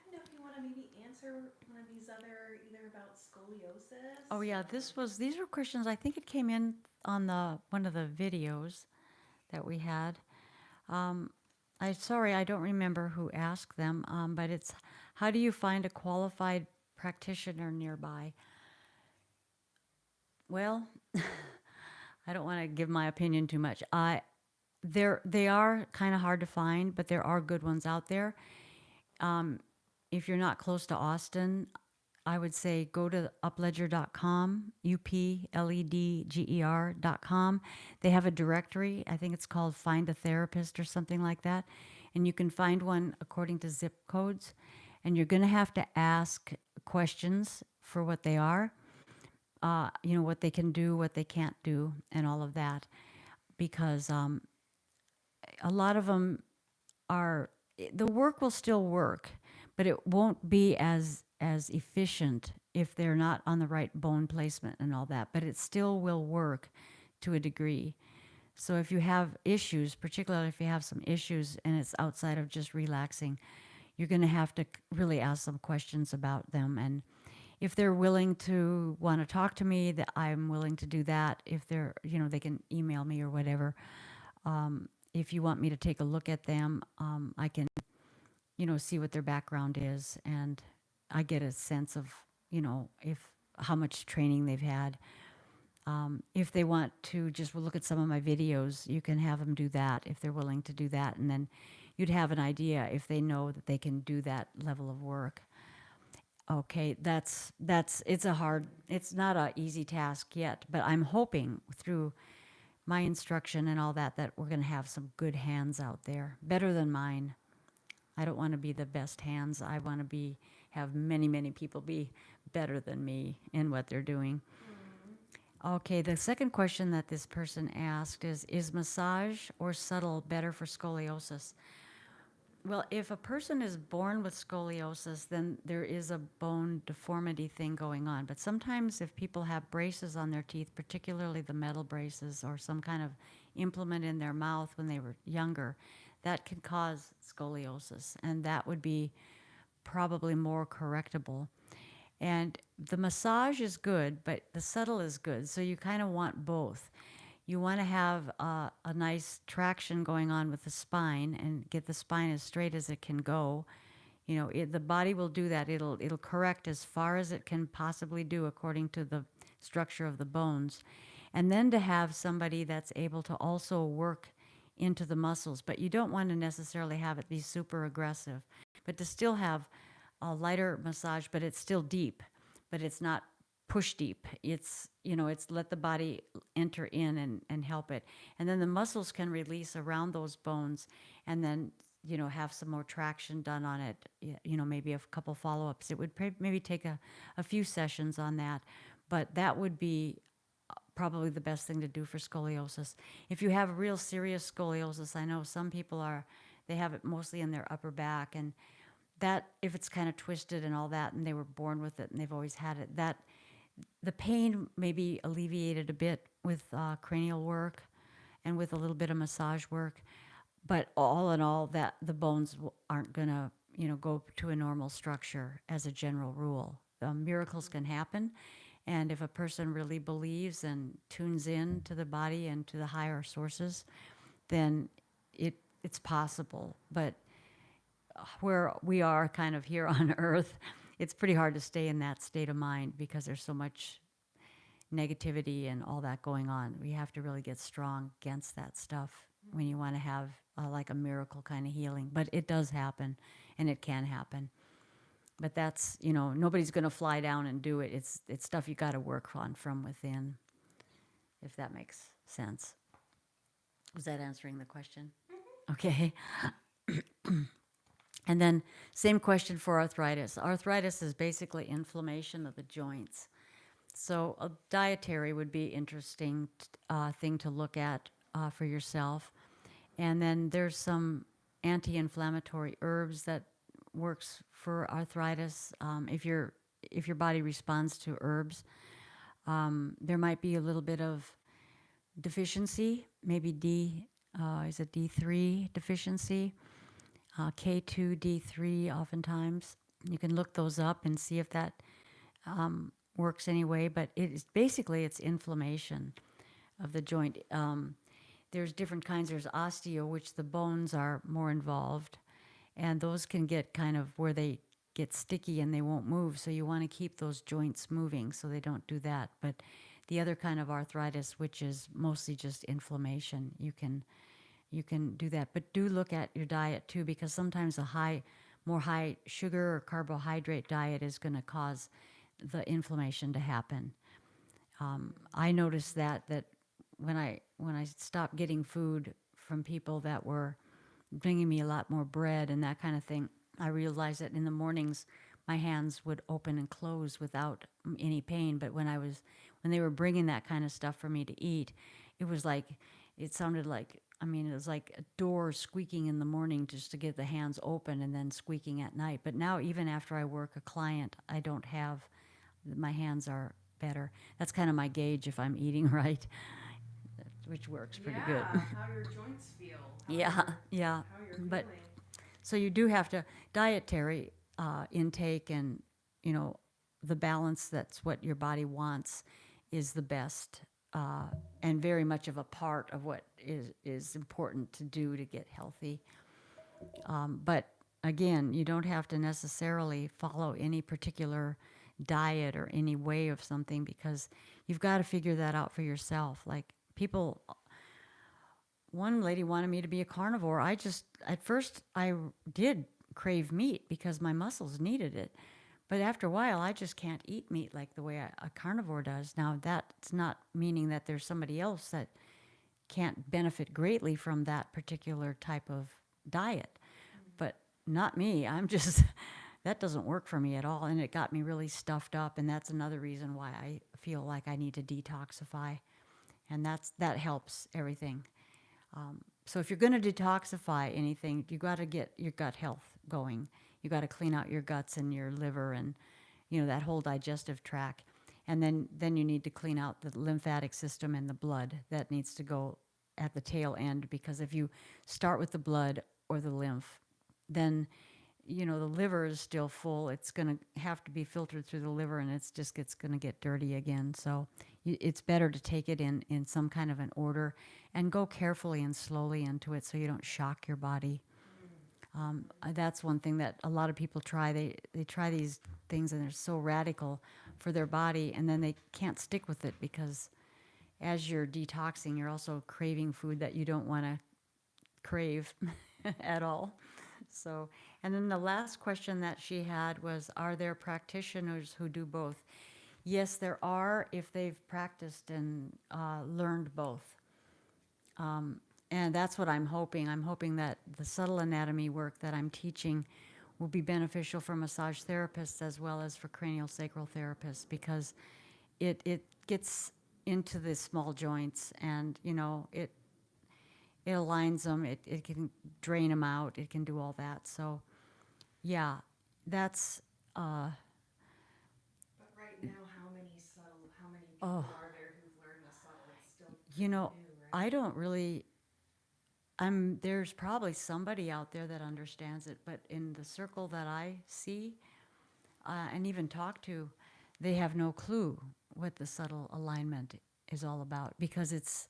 don't know if you want to maybe answer one of these other, either about scoliosis.
Oh yeah,
or-
these were questions. I think it came in on one of the videos that we had. Sorry, I don't remember who asked them, but it's, how do you find a qualified practitioner nearby? Well, I don't want to give my opinion too much. They are kind of hard to find, but there are good ones out there. If you're not close to Austin, I would say go to upledger.com, upledger.com. They have a directory. I think it's called Find a Therapist or something like that. And you can find one according to zip codes. And you're going to have to ask questions for what they are, what they can do, what they can't do, and all of that. Because a lot of them the work will still work, but it won't be as efficient if they're not on the right bone placement and all that, but it still will work to a degree. So if you have issues, particularly if you have some issues and it's outside of just relaxing, you're going to have to really ask some questions about them. And if they're willing to want to talk to me, that I'm willing to do that. If they're, they can email me or whatever. If you want me to take a look at them, I can, see what their background is, and I get a sense of, how much training they've had. If they want to just look at some of my videos, you can have them do that if they're willing to do that, and then you'd have an idea if they know that they can do that level of work. Okay, it's not an easy task yet, but I'm hoping through my instruction and all that we're going to have some good hands out there, better than mine. I don't want to be the best hands. I want to have many, many people be better than me in what they're doing. Okay, the second question that this person asked is massage or subtle better for scoliosis? Well, if a person is born with scoliosis, then there is a bone deformity thing going on. But sometimes if people have braces on their teeth, particularly the metal braces or some kind of implement in their mouth when they were younger, that can cause scoliosis. And that would be probably more correctable. And the massage is good, but the subtle is good. So you kind of want both. You want to have a nice traction going on with the spine and get the spine as straight as it can go. The body will do that. It'll correct as far as it can possibly do according to the structure of the bones. And then to have somebody that's able to also work into the muscles. But you don't want to necessarily have it be super aggressive, but to still have a lighter massage, but it's still deep, but it's not push deep. It's let the body enter in and help it. And then the muscles can release around those bones, and then, have some more traction done on it, maybe a couple follow-ups. It would maybe take a few sessions on that, but that would be probably the best thing to do for scoliosis. If you have real serious scoliosis, I know some people they have it mostly in their upper back, and that, if it's kind of twisted and all that, and they were born with it and they've always had it, that the pain may be alleviated a bit with cranial work and with a little bit of massage work. But all in all, that the bones aren't going to, go to a normal structure as a general rule. Miracles can happen. And if a person really believes and tunes in to the body and to the higher sources, then it's possible. But where we are kind of here on Earth, it's pretty hard to stay in that state of mind because there's so much negativity and all that going on. We have to really get strong against that stuff when you want to have like a miracle kind of healing. But it does happen, and it can happen. But that's, nobody's going to fly down and do it. It's stuff you got to work on from within, if that makes sense. Was that answering the question? Okay. And then same question for arthritis. Arthritis is basically inflammation of the joints. So a dietary would be interesting thing to look at for yourself. And then there's some anti-inflammatory herbs that works for arthritis. If your body responds to herbs, there might be a little bit of deficiency, maybe D3 deficiency, K2, D3 oftentimes. You can look those up and see if that works anyway, but it's inflammation of the joint. There's different kinds. There's osteo, which the bones are more involved, and those can get kind of where they get sticky and they won't move. So you want to keep those joints moving so they don't do that. But the other kind of arthritis, which is mostly just inflammation, you can do that. But do look at your diet too, because sometimes a more high sugar or carbohydrate diet is going to cause the inflammation to happen. I noticed that when I stopped getting food from people that were bringing me a lot more bread and that kind of thing, I realized that in the mornings my hands would open and close without any pain. But when they were bringing that kind of stuff for me to eat, it was like, it sounded like, it was like a door squeaking in the morning just to get the hands open and then squeaking at night. But now, even after I work a client, I don't have, my hands are better. That's kind of my gauge if I'm eating right, which works pretty good.
How your joints feel.
Yeah.
How you're
But
feeling.
so you do have to, dietary intake and, the balance, that's what your body wants, is the best and very much of a part of what is important to do to get healthy. But again, you don't have to necessarily follow any particular diet or any way of something, because you've got to figure that out for yourself. Like one lady wanted me to be a carnivore. At first I did crave meat because my muscles needed it. But after a while, I just can't eat meat like the way a carnivore does. Now, that's not meaning that there's somebody else that can't benefit greatly from that particular type of diet. But not me. That doesn't work for me at all. And it got me really stuffed up. And that's another reason why I feel like I need to detoxify. And that helps everything. So if you're going to detoxify anything, you got to get your gut health going. You got to clean out your guts and your liver and, that whole digestive tract. And then you need to clean out the lymphatic system and the blood that needs to go at the tail end, because if you start with the blood or the lymph, then, the liver is still full. It's going to have to be filtered through the liver, and it's going to get dirty again. So it's better to take it in some kind of an order and go carefully and slowly into it so you don't shock your body. That's one thing that a lot of people try. They try these things and they're so radical for their body, and then they can't stick with it, because as you're detoxing, you're also craving food that you don't want to crave at all. So, and then the last question that she had was, are there practitioners who do both? Yes, there are, if they've practiced and learned both. And that's what I'm hoping. I'm hoping that the subtle anatomy work that I'm teaching will be beneficial for massage therapists as well as for cranial sacral therapists, because it gets into the small joints, and it aligns them. It can drain them out. It can do all that. So, yeah, that's.
But right now, how many people are there who've learned the subtle? It's still new, right?
I don't really. There's probably somebody out there that understands it, but in the circle that I see and even talk to, they have no clue what the subtle alignment is all about, because it's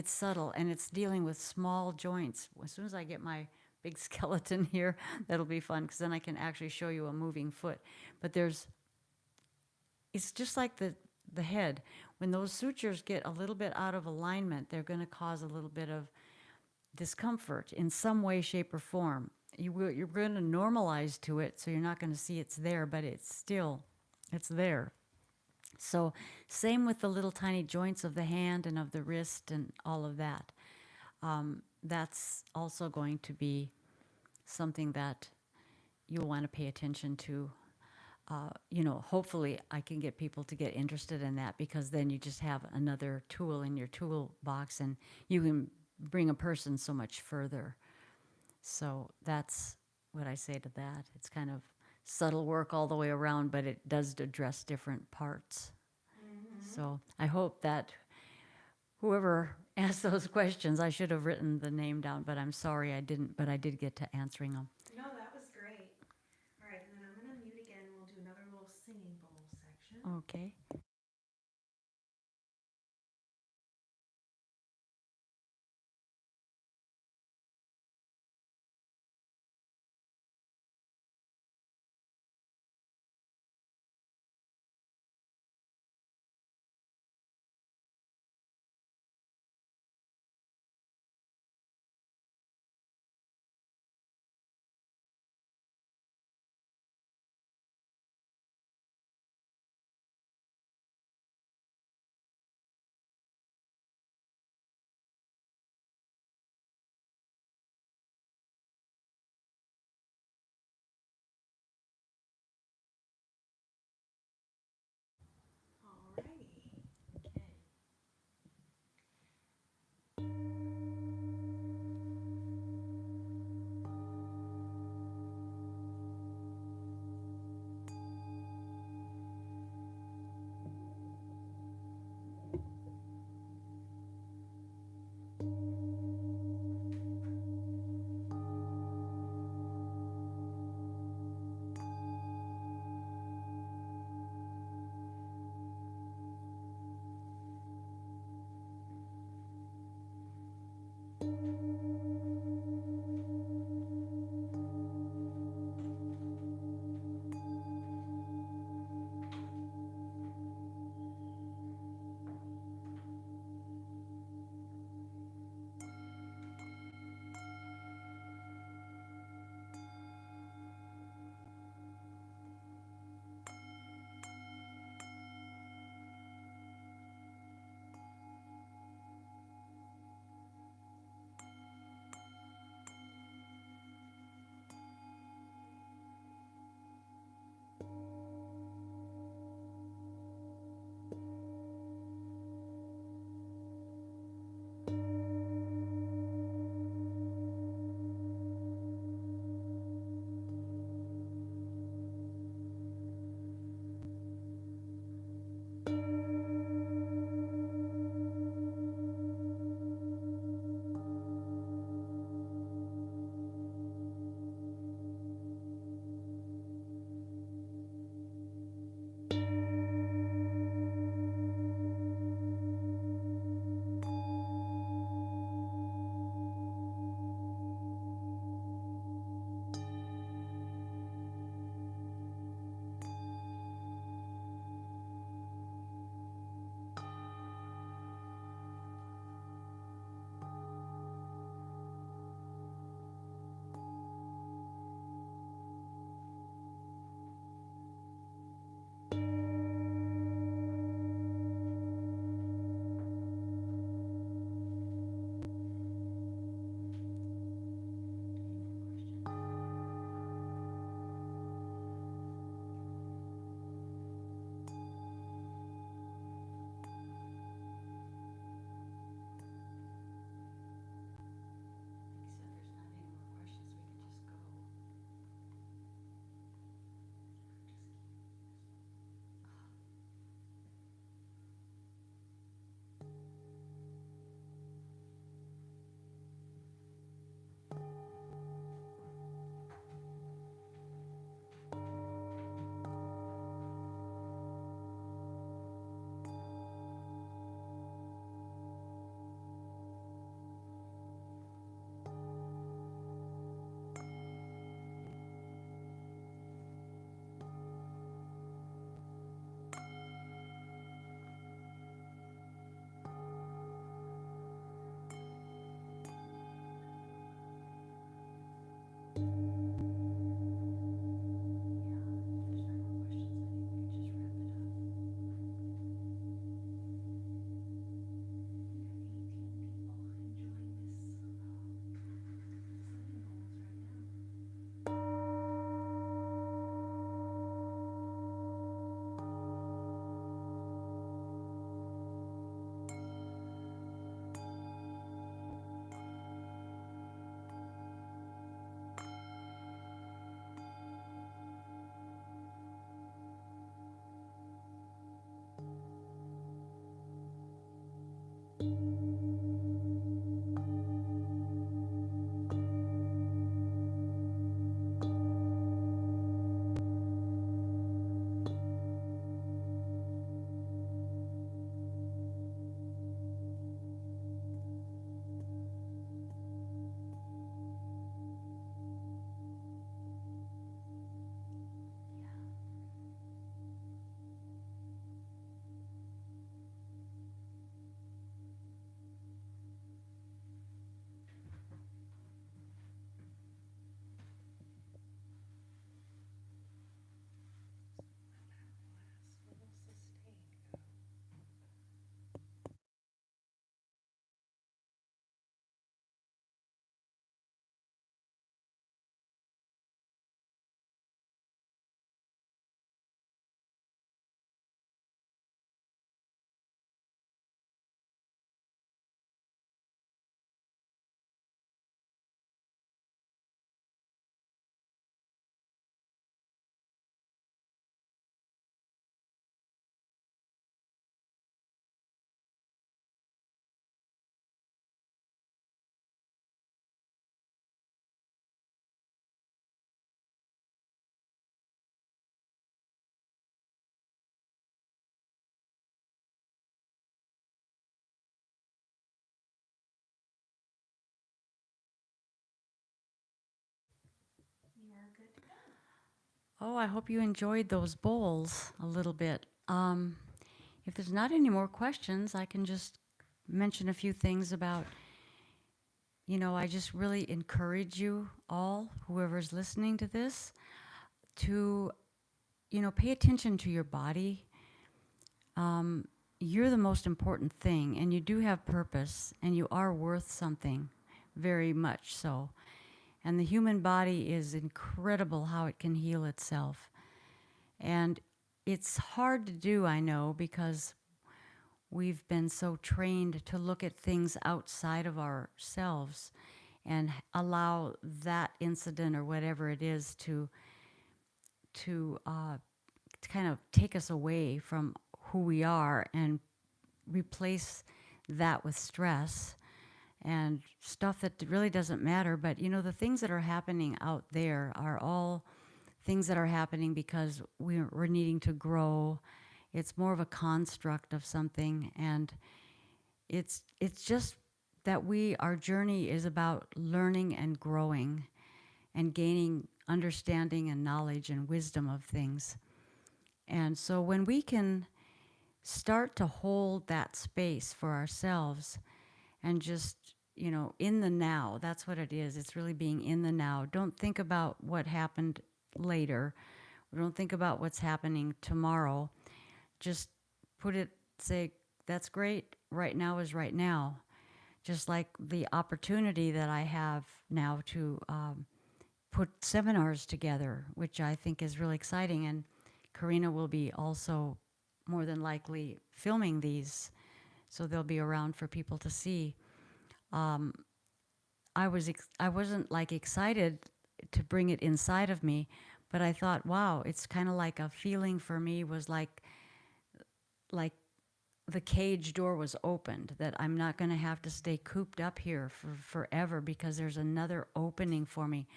subtle and it's dealing with small joints. As soon as I get my big skeleton here, that'll be fun, because then I can actually show you a moving foot. But it's just like the head. when those sutures get a little bit out of alignment, they're going to cause a little bit of discomfort in some way, shape, or form. You're going to normalize to it, so you're not going to see it's there, but it's there. So same with the little tiny joints of the hand and of the wrist and all of that. That's also going to be something that you'll want to pay attention to. Hopefully I can get people to get interested in that, because then you just have another tool in your toolbox and you can bring a person so much further. So that's what I say to that. It's kind of subtle work all the way around, but it does address different parts. So I hope that whoever asked those questions, I should have written the name down, but I'm sorry I didn't, but I did get to answering them.
No, that was great. All right, and then I'm going to mute again. We'll do another little singing bowl section.
Okay.
You are good to go.
Oh, I hope you enjoyed those bowls a little bit. If there's not any more questions, I can just mention a few things about, I just really encourage you all, whoever's listening to this, to, pay attention to your body. You're the most important thing, and you do have purpose, and you are worth something, very much so. And the human body is incredible how it can heal itself. And it's hard to do, I know, because we've been so trained to look at things outside of ourselves and allow that incident or whatever it is to kind of take us away from who we are and replace that with stress and stuff that really doesn't matter. But the things that are happening out there are all things that are happening because we're needing to grow. It's more of a construct of something, and it's just that our journey is about learning and growing and gaining understanding and knowledge and wisdom of things. And so when we can start to hold that space for ourselves and just, in the now, that's what it is. It's really being in the now. Don't think about what happened later. Don't think about what's happening tomorrow. Just say, that's great. Right now is right now. Just like the opportunity that I have now to put seminars together, which I think is really exciting. And Karina will be also more than likely filming these, so they'll be around for people to see. I wasn't like excited to bring it inside of me, but I thought, wow, it's kind of like a feeling for me was like the cage door was opened, that I'm not going to have to stay cooped up here for forever because there's another opening for me.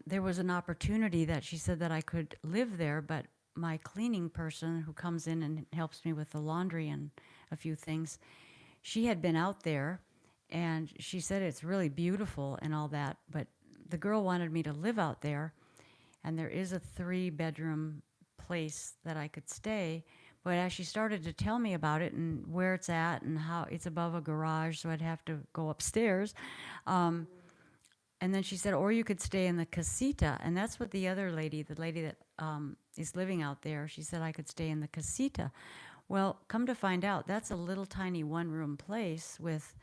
There was an opportunity that she said that I could live there, but my cleaning person who comes in and helps me with the laundry and a few things, she had been out there and she said it's really beautiful and all that, but the girl wanted me to live out there, and there is a 3-bedroom place that I could stay. But as she started to tell me about it and where it's at and how it's above a garage, so I'd have to go upstairs. And then she said, or you could stay in the casita. And that's what the lady that is living out there, she said I could stay in the casita. Well, come to find out, that's a little tiny 1-room place with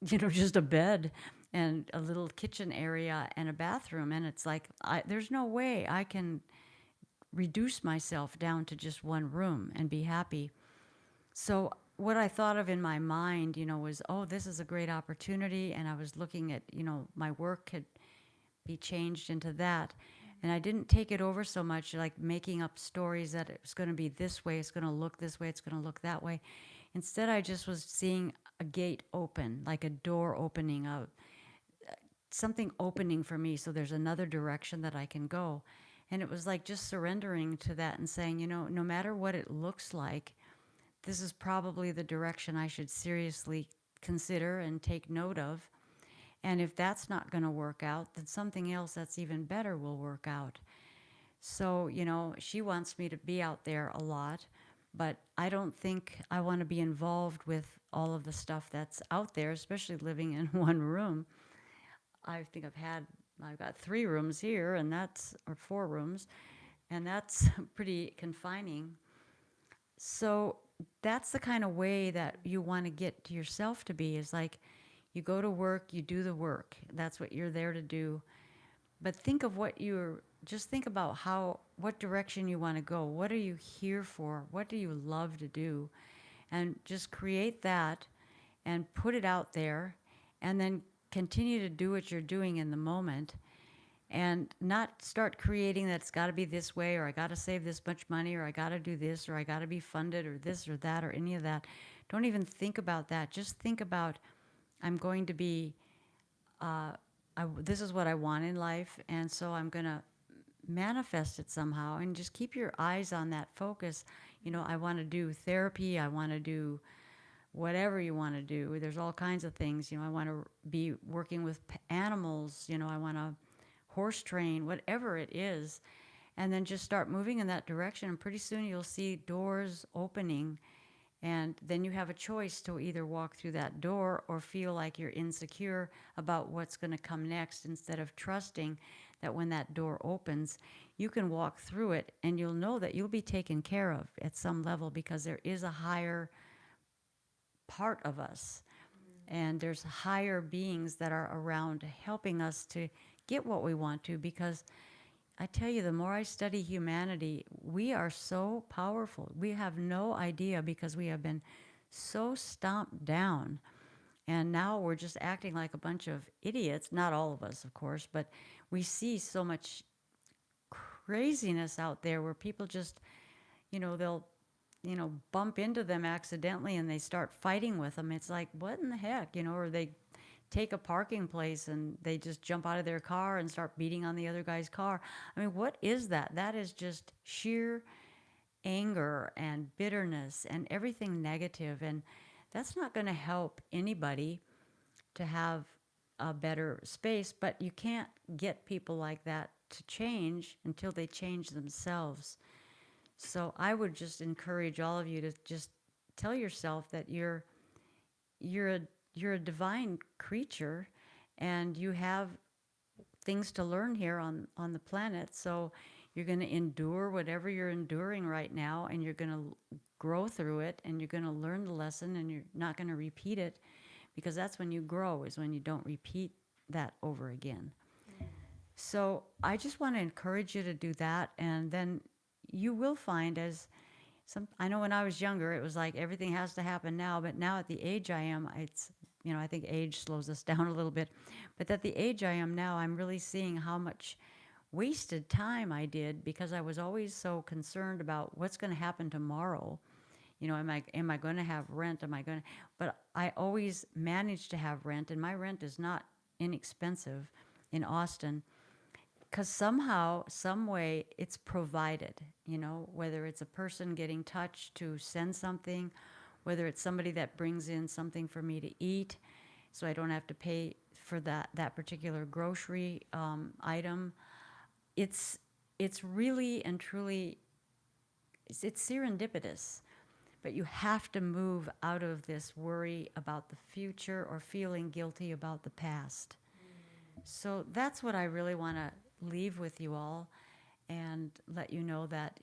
just a bed and a little kitchen area and a bathroom. And it's like, there's no way I can reduce myself down to just 1 room and be happy. So what I thought of in my mind, was, oh, this is a great opportunity. And I was looking at, my work could be changed into that. And I didn't take it over so much, like making up stories that it's going to be this way, it's going to look this way, it's going to look that way. Instead, I just was seeing a gate open, like a door opening out, something opening for me, so there's another direction that I can go. And it was like just surrendering to that and saying, no matter what it looks like, this is probably the direction I should seriously consider and take note of. And if that's not going to work out, then something else that's even better will work out. So, she wants me to be out there a lot, but I don't think I want to be involved with all of the stuff that's out there, especially living in one room. I think I've got 3 rooms here, or 4 rooms, and that's pretty confining. So that's the kind of way that you want to get to yourself to be, is like you go to work, you do the work. That's what you're there to do. But think of just think about what direction you want to go. What are you here for? What do you love to do? And just create that and put it out there, and then continue to do what you're doing in the moment, and not start creating that it's got to be this way, or I got to save this much money, or I got to do this, or I got to be funded, or this or that, or any of that. Don't even think about that. Just think about, I'm going to be, this is what I want in life, and so I'm going to manifest it somehow, and just keep your eyes on that focus. I want to do therapy, I want to do whatever you want to do. There's all kinds of things. I want to be working with animals. I want to horse train, whatever it is. And then just start moving in that direction. And pretty soon you'll see doors opening. And then you have a choice to either walk through that door or feel like you're insecure about what's going to come next, instead of trusting that when that door opens, you can walk through it and you'll know that you'll be taken care of at some level, because there is a higher part of us, and there's higher beings that are around helping us to get what we want to. Because I tell you, the more I study humanity, we are so powerful. We have no idea, because we have been so stomped down, and now we're just acting like a bunch of idiots. Not all of us, of course, but we see so much craziness out there where people just, they'll bump into them accidentally and they start fighting with them. It's like, what in the heck, or they take a parking place and they just jump out of their car and start beating on the other guy's car. I mean, what is that? That is just sheer anger and bitterness and everything negative. And that's not going to help anybody to have a better space. But you can't get people like that to change until they change themselves. So I would just encourage all of you to just tell yourself that you're a divine creature, and you have things to learn here on the planet. So you're going to endure whatever you're enduring right now, and you're going to grow through it, and you're going to learn the lesson, and you're not going to repeat it, because that's when you grow, is when you don't repeat that over again. So I just want to encourage you to do that, and then you will find, I know when I was younger, it was like everything has to happen now, but now at the age I am, I think age slows us down a little bit, but at the age I am now, I'm really seeing how much wasted time I did, because I was always so concerned about what's going to happen tomorrow. Am I going to have rent? But I always managed to have rent, and my rent is not inexpensive in Austin, because somehow, some way, it's provided, whether it's a person getting touched to send something, whether it's somebody that brings in something for me to eat, so I don't have to pay for that particular grocery item. It's really and truly, it's serendipitous, but you have to move out of this worry about the future or feeling guilty about the past. So that's what I really want to leave with you all, and let you know that,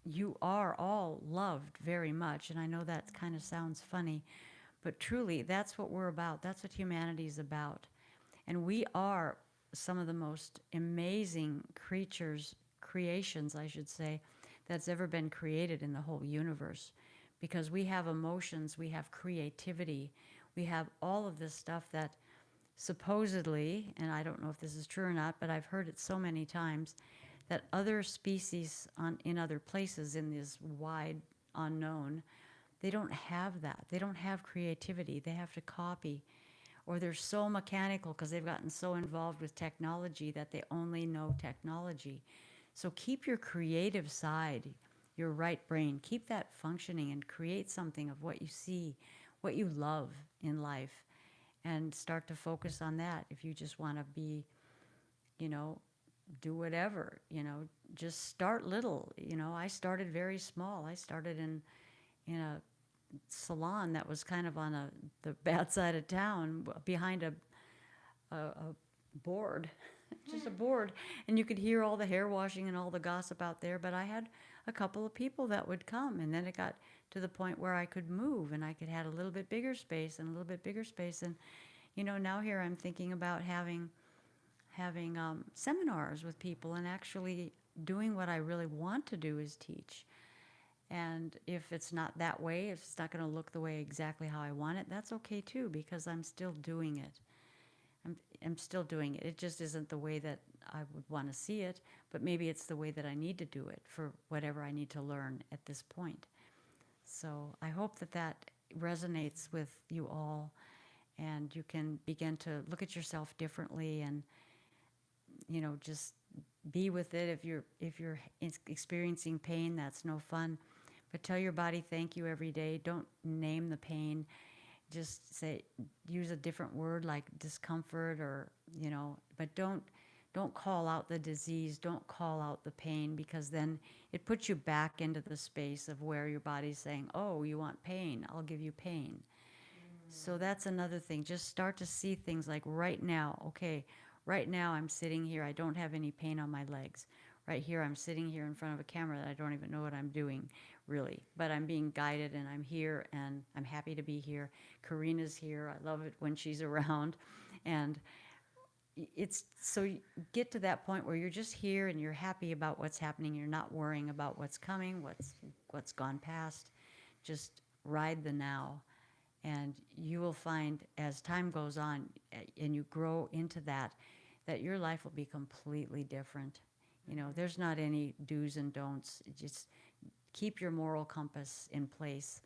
you are all loved very much. And I know that kind of sounds funny, but truly, that's what we're about. That's what humanity is about. And we are some of the most amazing creations, I should say, that's ever been created in the whole universe. Because we have emotions, we have creativity, we have all of this stuff that supposedly, and I don't know if this is true or not, but I've heard it so many times, that other species in other places in this wide unknown, they don't have that. They don't have creativity. They have to copy. Or they're so mechanical because they've gotten so involved with technology that they only know technology. So keep your creative side, your right brain, keep that functioning and create something of what you see, what you love in life, and start to focus on that. If you just want to be, you know, do whatever, just start little. I started very small. I started in a salon that was kind of on the bad side of town behind a board, just a board, and you could hear all the hair washing and all the gossip out there. But I had a couple of people that would come, and then it got to the point where I could move and I could have a little bit bigger space and a little bit bigger space. And now here I'm thinking about having seminars with people and actually doing what I really want to do is teach. And if it's not that way, if it's not going to look the way exactly how I want it, that's okay too, because I'm still doing it. I'm still doing it. It just isn't the way that I would want to see it, but maybe it's the way that I need to do it for whatever I need to learn at this point. So I hope that resonates with you all, and you can begin to look at yourself differently, and just be with it. If you're experiencing pain, that's no fun. But tell your body thank you every day. Don't name the pain. Just use a different word like discomfort, or but don't call out the disease. Don't call out the pain, because then it puts you back into the space of where your body's saying, "Oh, you want pain? I'll give you pain." So that's another thing. Just start to see things like right now. Okay, right now I'm sitting here. I don't have any pain on my legs. Right here, I'm sitting here in front of a camera that I don't even know what I'm doing, really. But I'm being guided, and I'm here, and I'm happy to be here. Karina's here. I love it when she's around. And it's so you get to that point where you're just here and you're happy about what's happening. You're not worrying about what's coming, what's gone past. Just ride the now. And you will find as time goes on and you grow into that your life will be completely different. There's not any do's and don'ts. Just keep your moral compass in place.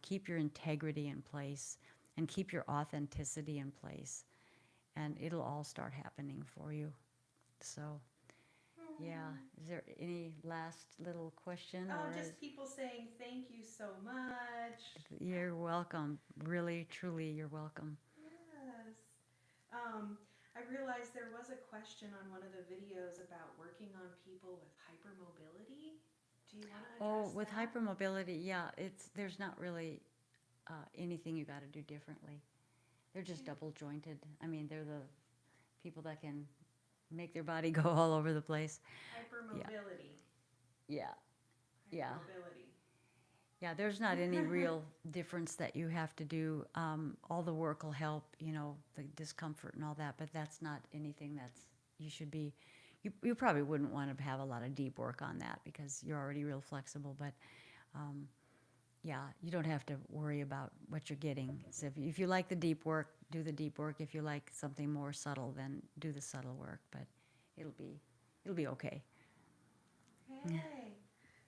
Keep your integrity in place, and keep your authenticity in place. And it'll all start happening for you. So, yeah. Is there any last little question?
Oh, just people saying thank you so much.
You're welcome. Really, truly, you're welcome.
Yes. I realized there was a question on one of the videos about working on people with hypermobility. Do you want to address
With
that?
hypermobility, yeah, there's not really anything you got to do differently. They're just double jointed. I mean, they're the people that can make their body go all over the place.
Hypermobility.
Yeah. Yeah.
Hypermobility.
Yeah, there's not any real difference that you have to do. All the work will help, the discomfort and all that, but that's not anything you should be. You probably wouldn't want to have a lot of deep work on that because you're already real flexible, but yeah, you don't have to worry about what you're getting. So if you like the deep work, do the deep work. If you like something more subtle, then do the subtle work, but it'll be okay.
Hey.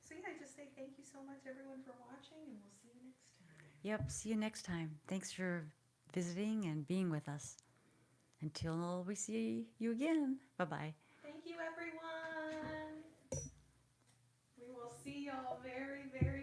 So yeah, I just say thank you so much everyone for watching, and we'll see you next time.
Yep, see you next time. Thanks for visiting and being with us. Until we see you again. Bye-bye.
Thank you, everyone. We will see y'all very, very